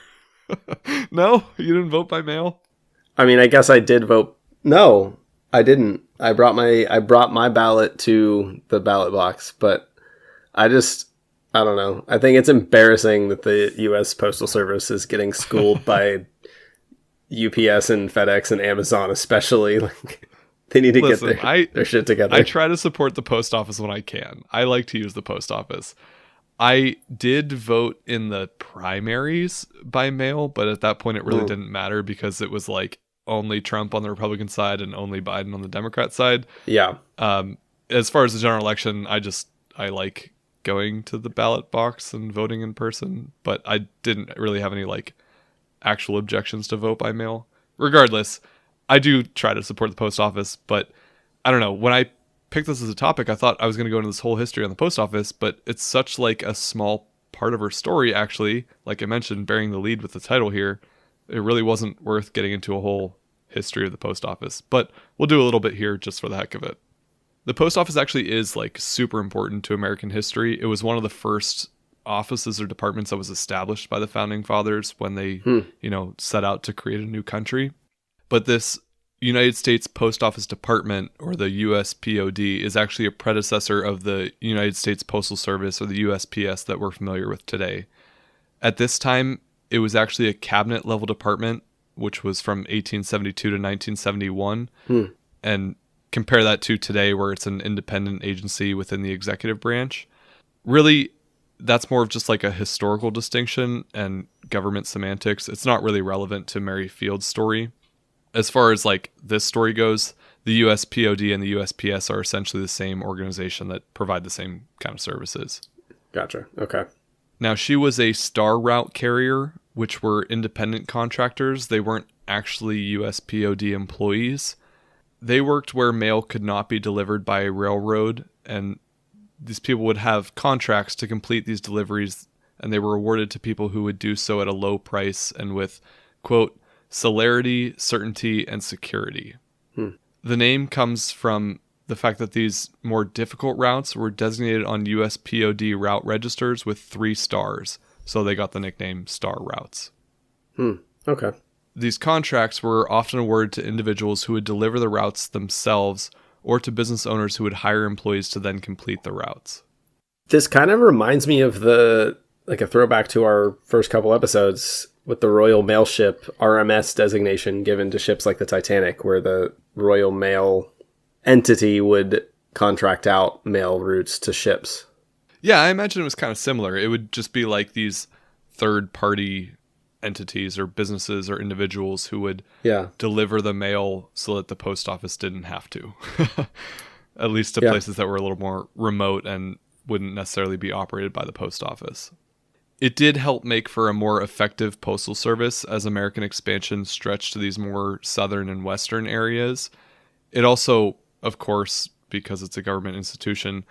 No? You didn't vote by mail? I mean, I guess I did vote. No, I didn't. I brought my ballot to the ballot box, but I don't know. I think it's embarrassing that the U.S. Postal Service is getting schooled by UPS and FedEx and Amazon, especially. Like, they need to get their shit together. I try to support the post office when I can. I like to use the post office. I did vote in the primaries by mail, but at that point it really didn't matter because it was like only Trump on the Republican side and only Biden on the Democrat side. Yeah. As far as the general election, I like going to the ballot box and voting in person, but I didn't really have any like actual objections to vote by mail. Regardless, I do try to support the post office, but I don't know. When I picked this as a topic, I thought I was going to go into this whole history on the post office, but it's such like a small part of her story, actually. Like I mentioned, bearing the lead with the title here, it really wasn't worth getting into a whole history of the post office, but we'll do a little bit here just for the heck of it. The post office actually is like super important to American history. It was one of the first offices or departments that was established by the founding fathers when they, set out to create a new country. But this United States Post Office Department, or the USPOD, is actually a predecessor of the United States Postal Service, or the USPS, that we're familiar with today. At this time, it was actually a cabinet level department, which was from 1872 to 1971. And compare that to today, where it's an independent agency within the executive branch. Really, that's more of just like a historical distinction and government semantics. It's not really relevant to Mary Field's story. As far as like this story goes, the USPOD and the USPS are essentially the same organization that provide the same kind of services. Gotcha. Okay. Now, she was a star route carrier, which were independent contractors. They weren't actually USPOD employees. They worked where mail could not be delivered by a railroad, and these people would have contracts to complete these deliveries, and they were awarded to people who would do so at a low price and with, quote, celerity, certainty, and security. The name comes from the fact that these more difficult routes were designated on USPOD route registers with 3 stars, so they got the nickname star routes. Okay. These contracts were often awarded to individuals who would deliver the routes themselves or to business owners who would hire employees to then complete the routes. This kind of reminds me of a throwback to our first couple episodes with the Royal Mail Ship RMS designation given to ships like the Titanic, where the Royal Mail entity would contract out mail routes to ships. Yeah, I imagine it was kind of similar. It would just be like these third-party entities or businesses or individuals who would deliver the mail so that the post office didn't have to. At least to places that were a little more remote and wouldn't necessarily be operated by the post office. It did help make for a more effective postal service as American expansion stretched to these more southern and western areas. It also, of course, because it's a government institution,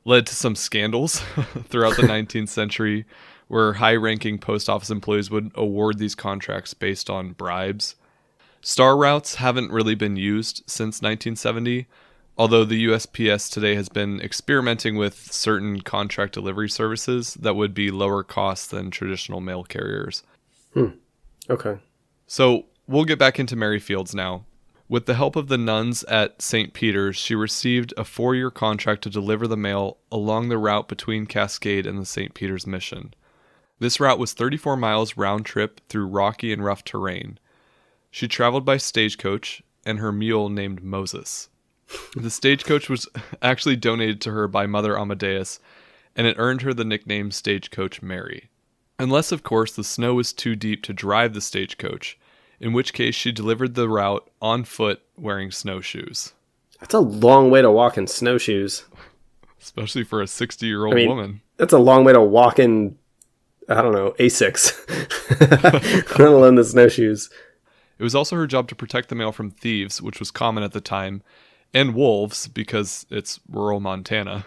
led to some scandals throughout the 19th century where high-ranking post office employees would award these contracts based on bribes. Star routes haven't really been used since 1970, although the USPS today has been experimenting with certain contract delivery services that would be lower cost than traditional mail carriers. Okay. So we'll get back into Mary Fields now. With the help of the nuns at St. Peter's, she received a 4-year contract to deliver the mail along the route between Cascade and the St. Peter's Mission. This route was 34 miles round trip through rocky and rough terrain. She traveled by stagecoach and her mule named Moses. The stagecoach was actually donated to her by Mother Amadeus, and it earned her the nickname Stagecoach Mary. Unless, of course, the snow was too deep to drive the stagecoach, in which case she delivered the route on foot wearing snowshoes. That's a long way to walk in snowshoes. Especially for a 60-year-old woman. That's a long way to walk in, I don't know, Asics. Let alone the snowshoes. It was also her job to protect the mail from thieves, which was common at the time, and wolves, because it's rural Montana.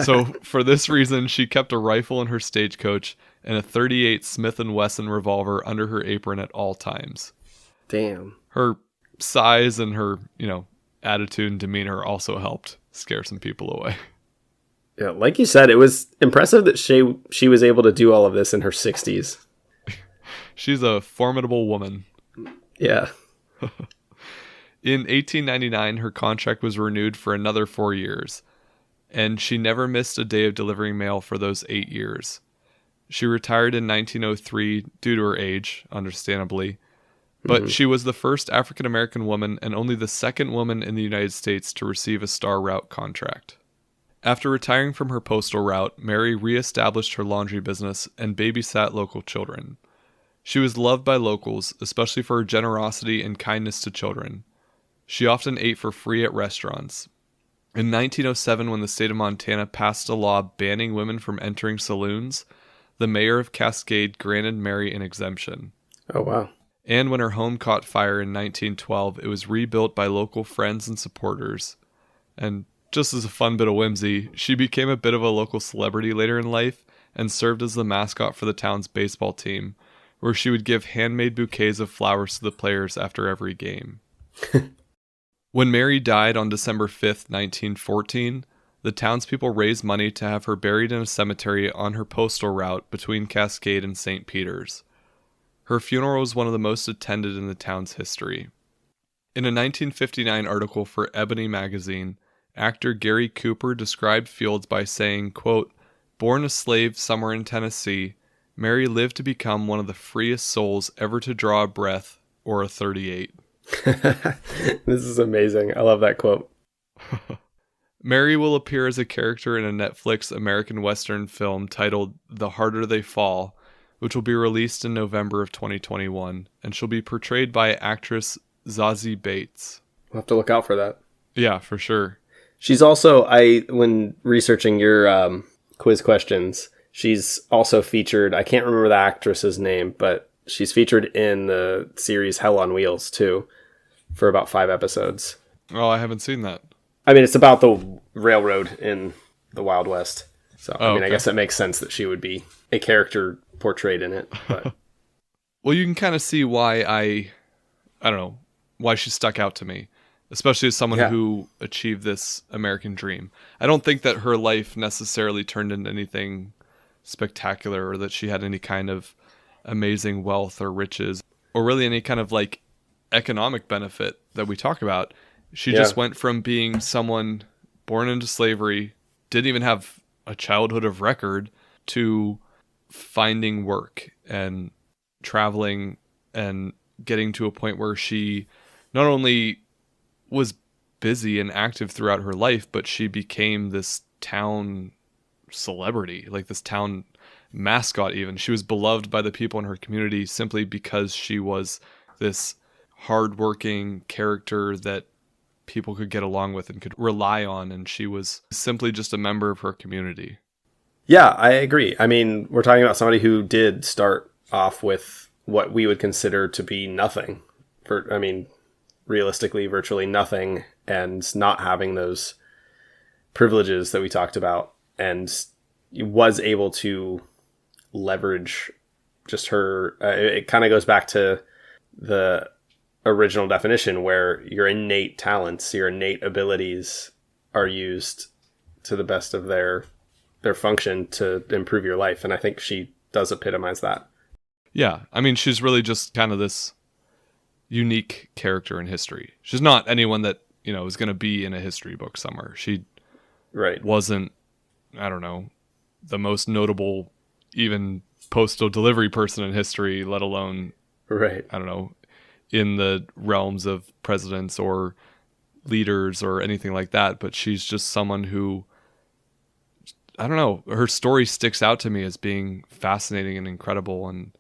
So for this reason, she kept a rifle in her stagecoach and a .38 Smith & Wesson revolver under her apron at all times. Damn. Her size and her, attitude and demeanor also helped scare some people away. Yeah, like you said, it was impressive that she was able to do all of this in her 60s. She's a formidable woman. Yeah. In 1899, her contract was renewed for another 4 years, and she never missed a day of delivering mail for those 8 years. She retired in 1903 due to her age, understandably, but she was the first African-American woman and only the second woman in the United States to receive a Star Route contract. After retiring from her postal route, Mary re-established her laundry business and babysat local children. She was loved by locals, especially for her generosity and kindness to children. She often ate for free at restaurants. In 1907, when the state of Montana passed a law banning women from entering saloons, the mayor of Cascade granted Mary an exemption. Oh, wow. And when her home caught fire in 1912, it was rebuilt by local friends and supporters. And just as a fun bit of whimsy, she became a bit of a local celebrity later in life and served as the mascot for the town's baseball team, where she would give handmade bouquets of flowers to the players after every game. When Mary died on December 5th, 1914, the townspeople raised money to have her buried in a cemetery on her postal route between Cascade and St. Peter's. Her funeral was one of the most attended in the town's history. In a 1959 article for Ebony magazine, actor Gary Cooper described Fields by saying, quote, "Born a slave somewhere in Tennessee, Mary lived to become one of the freest souls ever to draw a breath or a .38. This is amazing. I love that quote. Mary will appear as a character in a Netflix American Western film titled The Harder They Fall, which will be released in November of 2021, and she'll be portrayed by actress Zazie Bates. We'll have to look out for that. Yeah, for sure. She's also, when researching your quiz questions, she's also featured, I can't remember the actress's name, but she's featured in the series Hell on Wheels, too, for about 5 episodes. Oh, I haven't seen that. I mean, it's about the railroad in the Wild West. So, okay. I guess it makes sense that she would be a character portrayed in it. But. Well, you can kind of see why I don't know, why she stuck out to me, especially as someone who achieved this American dream. I don't think that her life necessarily turned into anything spectacular or that she had any kind of amazing wealth or riches or really any kind of like economic benefit that we talk about. She just went from being someone born into slavery, didn't even have a childhood of record, to finding work and traveling and getting to a point where she not only was busy and active throughout her life, but she became this town celebrity, like this town mascot even. She was beloved by the people in her community simply because she was this hardworking character that people could get along with and could rely on, and she was simply just a member of her community. Yeah, I agree. I mean, we're talking about somebody who did start off with what we would consider to be nothing. Realistically, virtually nothing, and not having those privileges that we talked about, and was able to leverage just her. It kind of goes back to the original definition where your innate talents, your innate abilities are used to the best of their function to improve your life. And I think she does epitomize that. Yeah. I mean, she's really just kind of this unique character in history. She's not anyone that, is going to be in a history book somewhere. She wasn't, I don't know, the most notable even postal delivery person in history, let alone, I don't know, in the realms of presidents or leaders or anything like that. But she's just someone who, I don't know, her story sticks out to me as being fascinating and incredible, and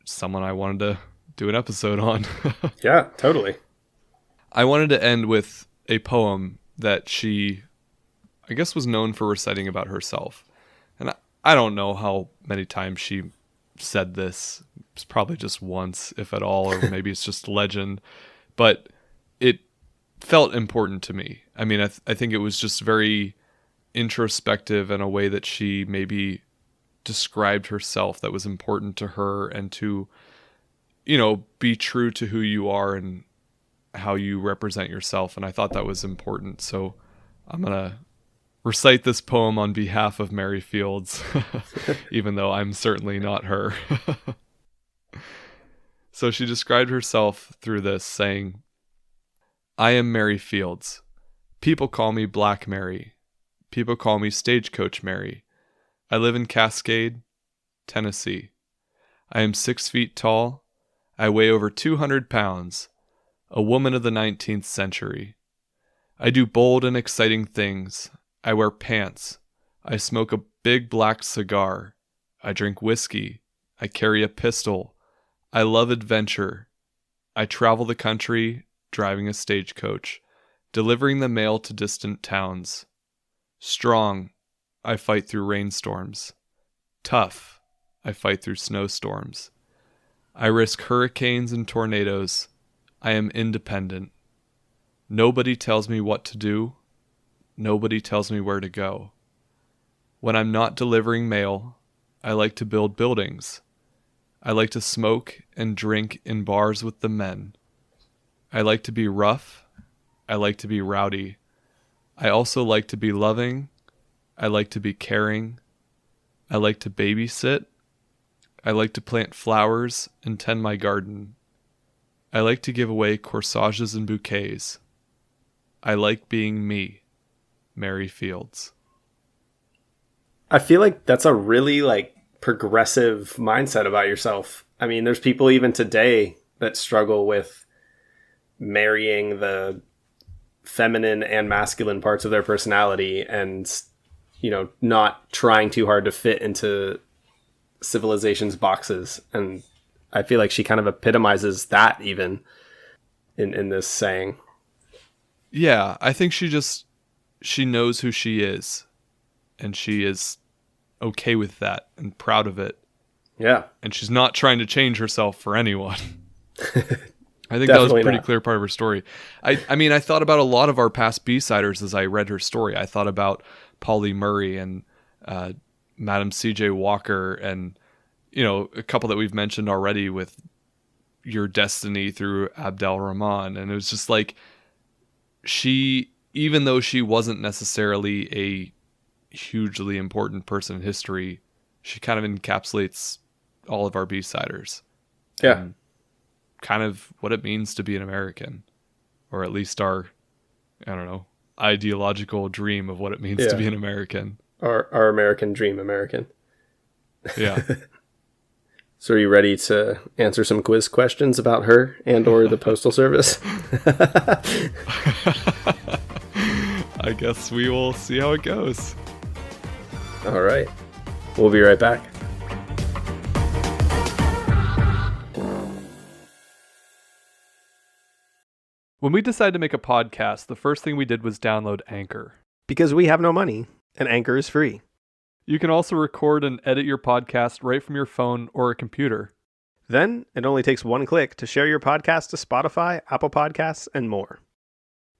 someone I wanted to do an episode on. Yeah, totally. I wanted to end with a poem that she, I guess, was known for reciting about herself. And I don't know how many times she said this. It's probably just once, if at all, or maybe it's just legend. But it felt important to me. I mean, I think it was just very introspective in a way that she maybe described herself that was important to her, and to, be true to who you are and how you represent yourself. And I thought that was important. So I'm going to recite this poem on behalf of Mary Fields, even though I'm certainly not her. So she described herself through this, saying, "I am Mary Fields. People call me Black Mary. People call me Stagecoach Mary. I live in Cascade, Tennessee. I am 6 feet tall. I weigh over 200 pounds. A woman of the 19th century. I do bold and exciting things. I wear pants. I smoke a big black cigar. I drink whiskey. I carry a pistol. I love adventure. I travel the country, driving a stagecoach, delivering the mail to distant towns. Strong, I fight through rainstorms. Tough, I fight through snowstorms. I risk hurricanes and tornadoes. I am independent. Nobody tells me what to do. Nobody tells me where to go. When I'm not delivering mail, I like to build buildings. I like to smoke and drink in bars with the men. I like to be rough. I like to be rowdy. I also like to be loving. I like to be caring. I like to babysit. I like to plant flowers and tend my garden. I like to give away corsages and bouquets. I like being me, Mary Fields." I feel like that's a really progressive mindset about yourself. I mean, there's people even today that struggle with marrying the feminine and masculine parts of their personality, and not trying too hard to fit into civilization's boxes. And I feel like she kind of epitomizes that even in this saying. Yeah, I think she knows who she is, and she is okay with that and proud of it. Yeah. And she's not trying to change herself for anyone. I think that was a pretty clear part of her story. I mean, I thought about a lot of our past B-siders as I read her story. I thought about Polly Murray and Madam C.J. Walker, and, a couple that we've mentioned already with Your Destiny through Abdel Rahman. And it was just like, she, even though she wasn't necessarily a hugely important person in history, she kind of encapsulates all of our B-siders. Yeah. And kind of what it means to be an American, or at least our, I don't know, ideological dream of what it means to be an American. Our American dream American. Yeah. So are you ready to answer some quiz questions about her and or the Postal Service? I guess we will see how it goes. All right. We'll be right back. When we decided to make a podcast, the first thing we did was download Anchor. Because we have no money, and Anchor is free. You can also record and edit your podcast right from your phone or a computer. Then, it only takes one click to share your podcast to Spotify, Apple Podcasts, and more.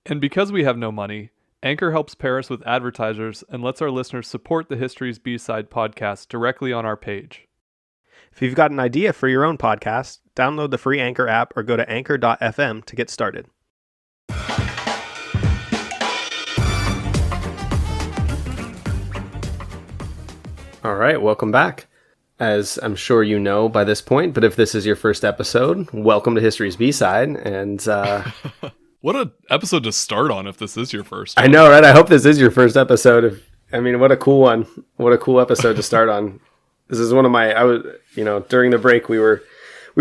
And because we have no money, Anchor helps pair us with advertisers and lets our listeners support the History's B-Side podcast directly on our page. If you've got an idea for your own podcast, download the free Anchor app or go to anchor.fm to get started. All right, welcome back. As I'm sure you know by this point, but if this is your first episode, welcome to History's B-Side. And what an episode to start on if this is your first one. I know, right? I hope this is your first episode. What a cool one. What a cool episode to start on. This is one of my, during the break, we were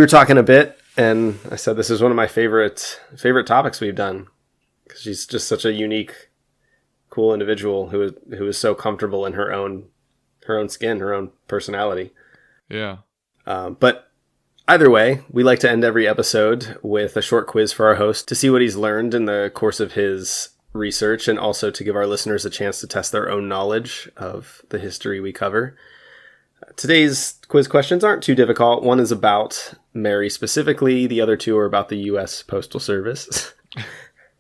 talking a bit, and I said this is one of my favorite topics we've done. Because she's just such a unique, cool individual who is so comfortable in her own skin, her own personality. Yeah. But either way, we like to end every episode with a short quiz for our host to see what he's learned in the course of his research, and also to give our listeners a chance to test their own knowledge of the history we cover. Today's quiz questions aren't too difficult. One is about Mary specifically. The other two are about the U.S. Postal Service.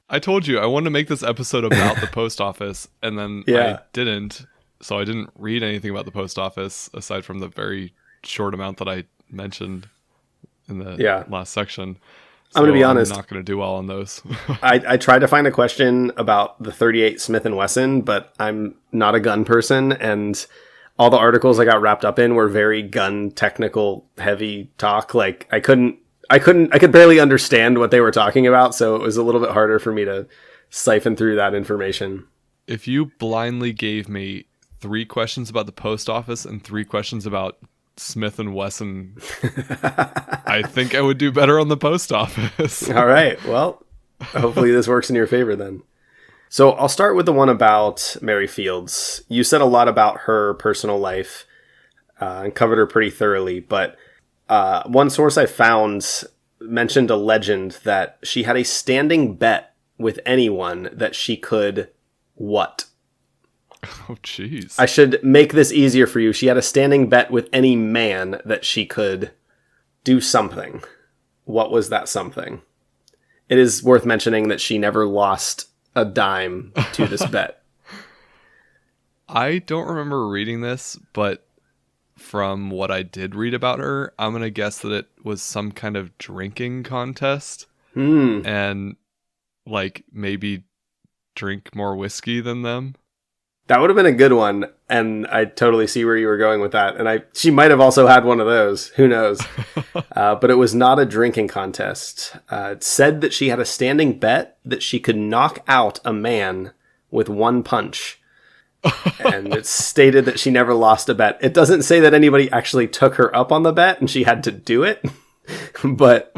I told you I wanted to make this episode about the post office, and then I didn't. So I didn't read anything about the post office aside from the very short amount that I mentioned in the last section. So I'm going to be honest. I'm not going to do well on those. I tried to find a question about the 38 Smith & Wesson, but I'm not a gun person, and all the articles I got wrapped up in were very gun technical heavy talk. Like I could barely understand what they were talking about, so it was a little bit harder for me to siphon through that information. If you blindly gave me 3 questions about the post office and 3 questions about Smith & Wesson, I think I would do better on the post office. All right. Well, hopefully this works in your favor then. So I'll start with the one about Mary Fields. You said a lot about her personal life and covered her pretty thoroughly, but one source I found mentioned a legend that she had a standing bet with anyone that she could what? Oh, jeez. I should make this easier for you. She had a standing bet with any man that she could do something. What was that something? It is worth mentioning that she never lost a dime to this bet. I don't remember reading this, but from what I did read about her, I'm going to guess that it was some kind of drinking contest. And like maybe drink more whiskey than them. That would have been a good one, and I totally see where you were going with that. And she might have also had one of those. Who knows? But it was not a drinking contest. It said that she had a standing bet that she could knock out a man with one punch. And it stated that she never lost a bet. It doesn't say that anybody actually took her up on the bet and she had to do it. But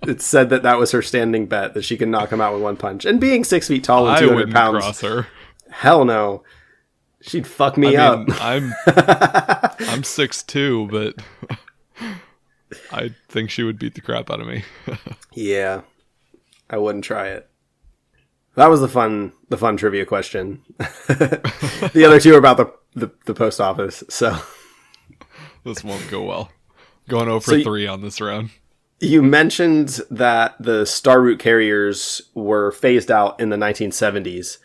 it said that that was her standing bet, that she could knock him out with one punch. And being 6 feet tall and 200 pounds. Cross her. Hell no. She'd fuck me up. I'm 6'2", but I think she would beat the crap out of me. Yeah. I wouldn't try it. That was the fun trivia question. The other two are about the post office, so this won't go well. Going 0 for 3 on this round. You mentioned that the star route carriers were phased out in the 1970s.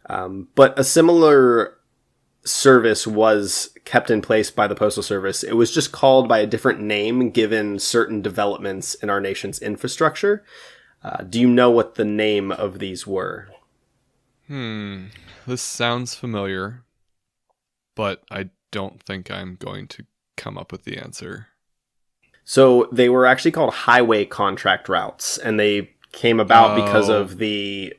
But a similar service was kept in place by the Postal Service. It was just called by a different name given certain developments in our nation's infrastructure. Do you know what the name of these were? This sounds familiar, but I don't think I'm going to come up with the answer. So they were actually called highway contract routes, and they came about because of the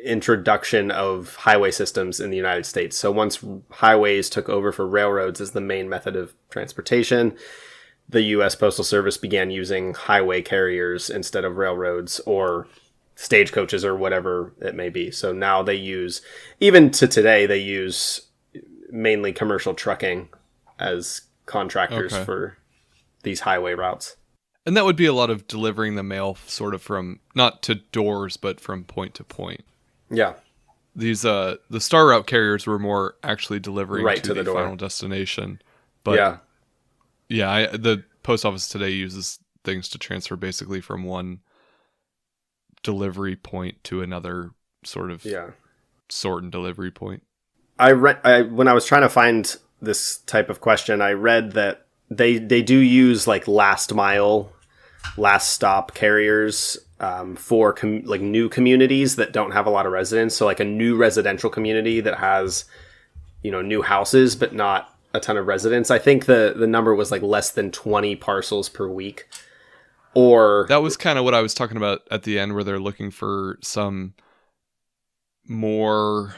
introduction of highway systems in the United States. So once highways took over for railroads as the main method of transportation, the U.S. Postal Service began using highway carriers instead of railroads or stagecoaches or whatever it may be. So now they use, even to today, they use mainly commercial trucking as contractors for these highway routes. And that would be a lot of delivering the mail sort of from, not to doors, but from point to point. Yeah. These, the Star Route carriers were more actually delivering right to the door. Final destination. But the post office today uses things to transfer basically from one delivery point to another sort of sort and delivery point. When I was trying to find this type of question, I read that they do use like last mile, last stop carriers for like new communities that don't have a lot of residents. So like a new residential community that has, new houses, but not a ton of residents. I think the number was like less than 20 parcels per week. Or that was kind of what I was talking about at the end, where they're looking for some more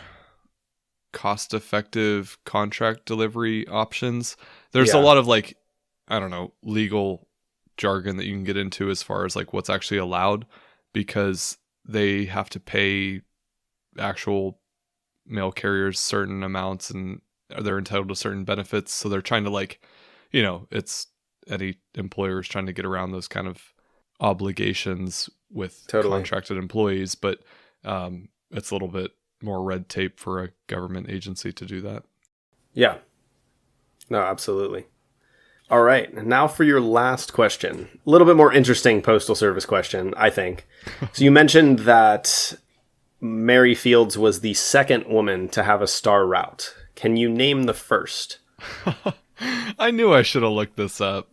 cost-effective contract delivery options. There's a lot of like, I don't know, legal jargon that you can get into as far as like what's actually allowed, because they have to pay actual mail carriers certain amounts and they're entitled to certain benefits. So they're trying to like, it's any employer is trying to get around those kind of obligations with contracted employees, but it's a little bit more red tape for a government agency to do that. Yeah. No, absolutely. All right. Now for your last question. A little bit more interesting Postal Service question, I think. So you mentioned that Mary Fields was the second woman to have a star route. Can you name the first? I knew I should have looked this up.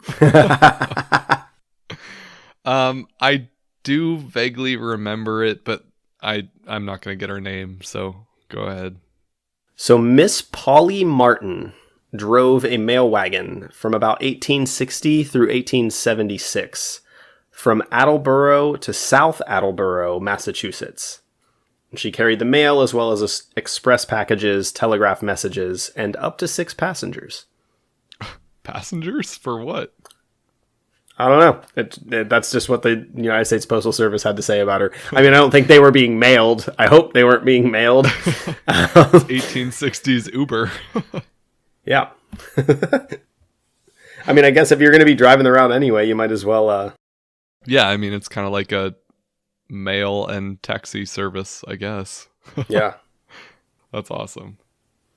I do vaguely remember it, but I'm not going to get her name, so go ahead. So Miss Polly Martin drove a mail wagon from about 1860 through 1876 from Attleboro to South Attleboro, Massachusetts. She carried the mail as well as express packages, telegraph messages, and up to 6 passengers. Passengers? For what? I don't know. That's just what the United States Postal Service had to say about her. I mean, I don't think they were being mailed. I hope they weren't being mailed. 1860s Uber. Yeah. I mean, I guess if you're going to be driving the route anyway, you might as well... Yeah, I mean, it's kind of like a mail and taxi service, I guess. Yeah. That's awesome.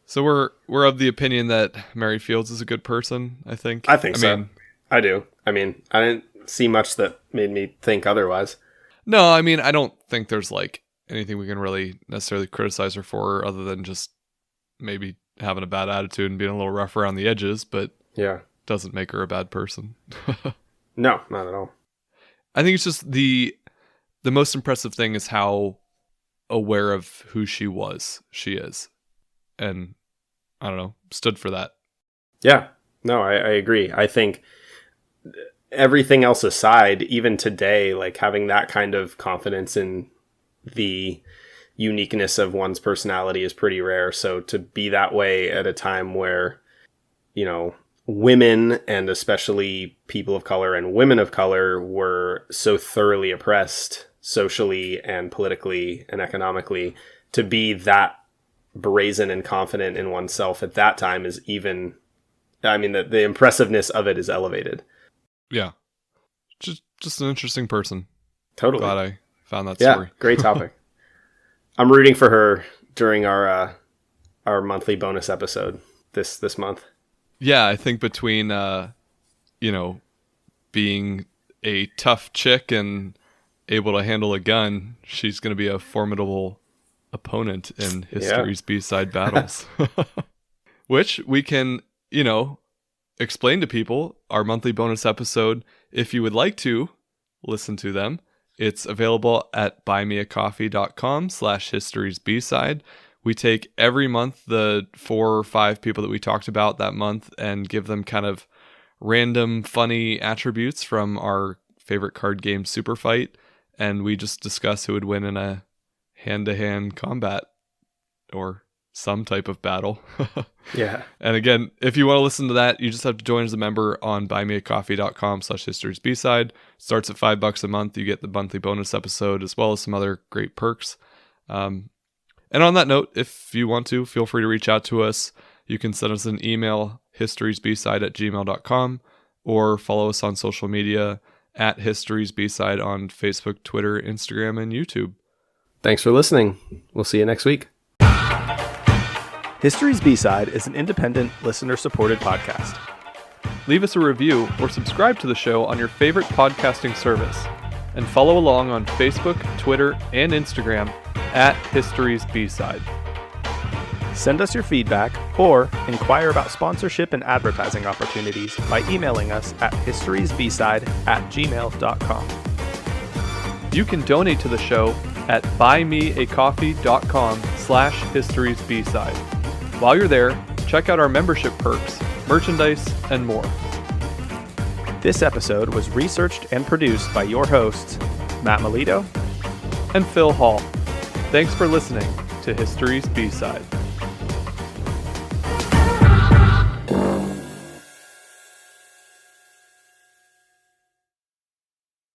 So we're of the opinion that Mary Fields is a good person, I think. I mean, I do. I mean, I didn't see much that made me think otherwise. No, I mean, I don't think there's like anything we can really necessarily criticize her for other than just maybe having a bad attitude and being a little rough around the edges, but doesn't make her a bad person. No, not at all. I think it's just the most impressive thing is how aware of who she is. And I don't know, stood for that. Yeah, no, I agree. I think everything else aside, even today, like having that kind of confidence in the uniqueness of one's personality is pretty rare. So to be that way at a time where, women and especially people of color and women of color were so thoroughly oppressed socially and politically and economically, to be that brazen and confident in oneself at that time is even, I mean, the impressiveness of it is elevated. Yeah. Just an interesting person. Totally. Glad I found that story. Yeah, great topic. I'm rooting for her during our monthly bonus episode this month. Yeah, I think between being a tough chick and able to handle a gun, she's going to be a formidable opponent in history's B-side battles. Which we can, explain to people. Our monthly bonus episode, if you would like to listen to them, it's available at buymeacoffee.com/historiesbside. We take every month the 4 or 5 people that we talked about that month and give them kind of random funny attributes from our favorite card game, Super Fight, and we just discuss who would win in a hand-to-hand combat or some type of battle. Yeah. And again, if you want to listen to that, you just have to join as a member on buymeacoffee.com/historiesbside. Starts at $5 a month. You get the monthly bonus episode as well as some other great perks. And on that note, if you want to, feel free to reach out to us. You can send us an email, historiesbside@gmail.com, or follow us on social media at historiesbside on Facebook, Twitter, Instagram, and YouTube. Thanks for listening. We'll see you next week. History's B-Side is an independent, listener-supported podcast. Leave us a review or subscribe to the show on your favorite podcasting service. And follow along on Facebook, Twitter, and Instagram at History's B-Side. Send us your feedback or inquire about sponsorship and advertising opportunities by emailing us at historiesbside@gmail.com. You can donate to the show at buymeacoffee.com/historiesbside. While you're there, check out our membership perks, merchandise, and more. This episode was researched and produced by your hosts, Matt Melito and Phil Hall. Thanks for listening to History's B-Side.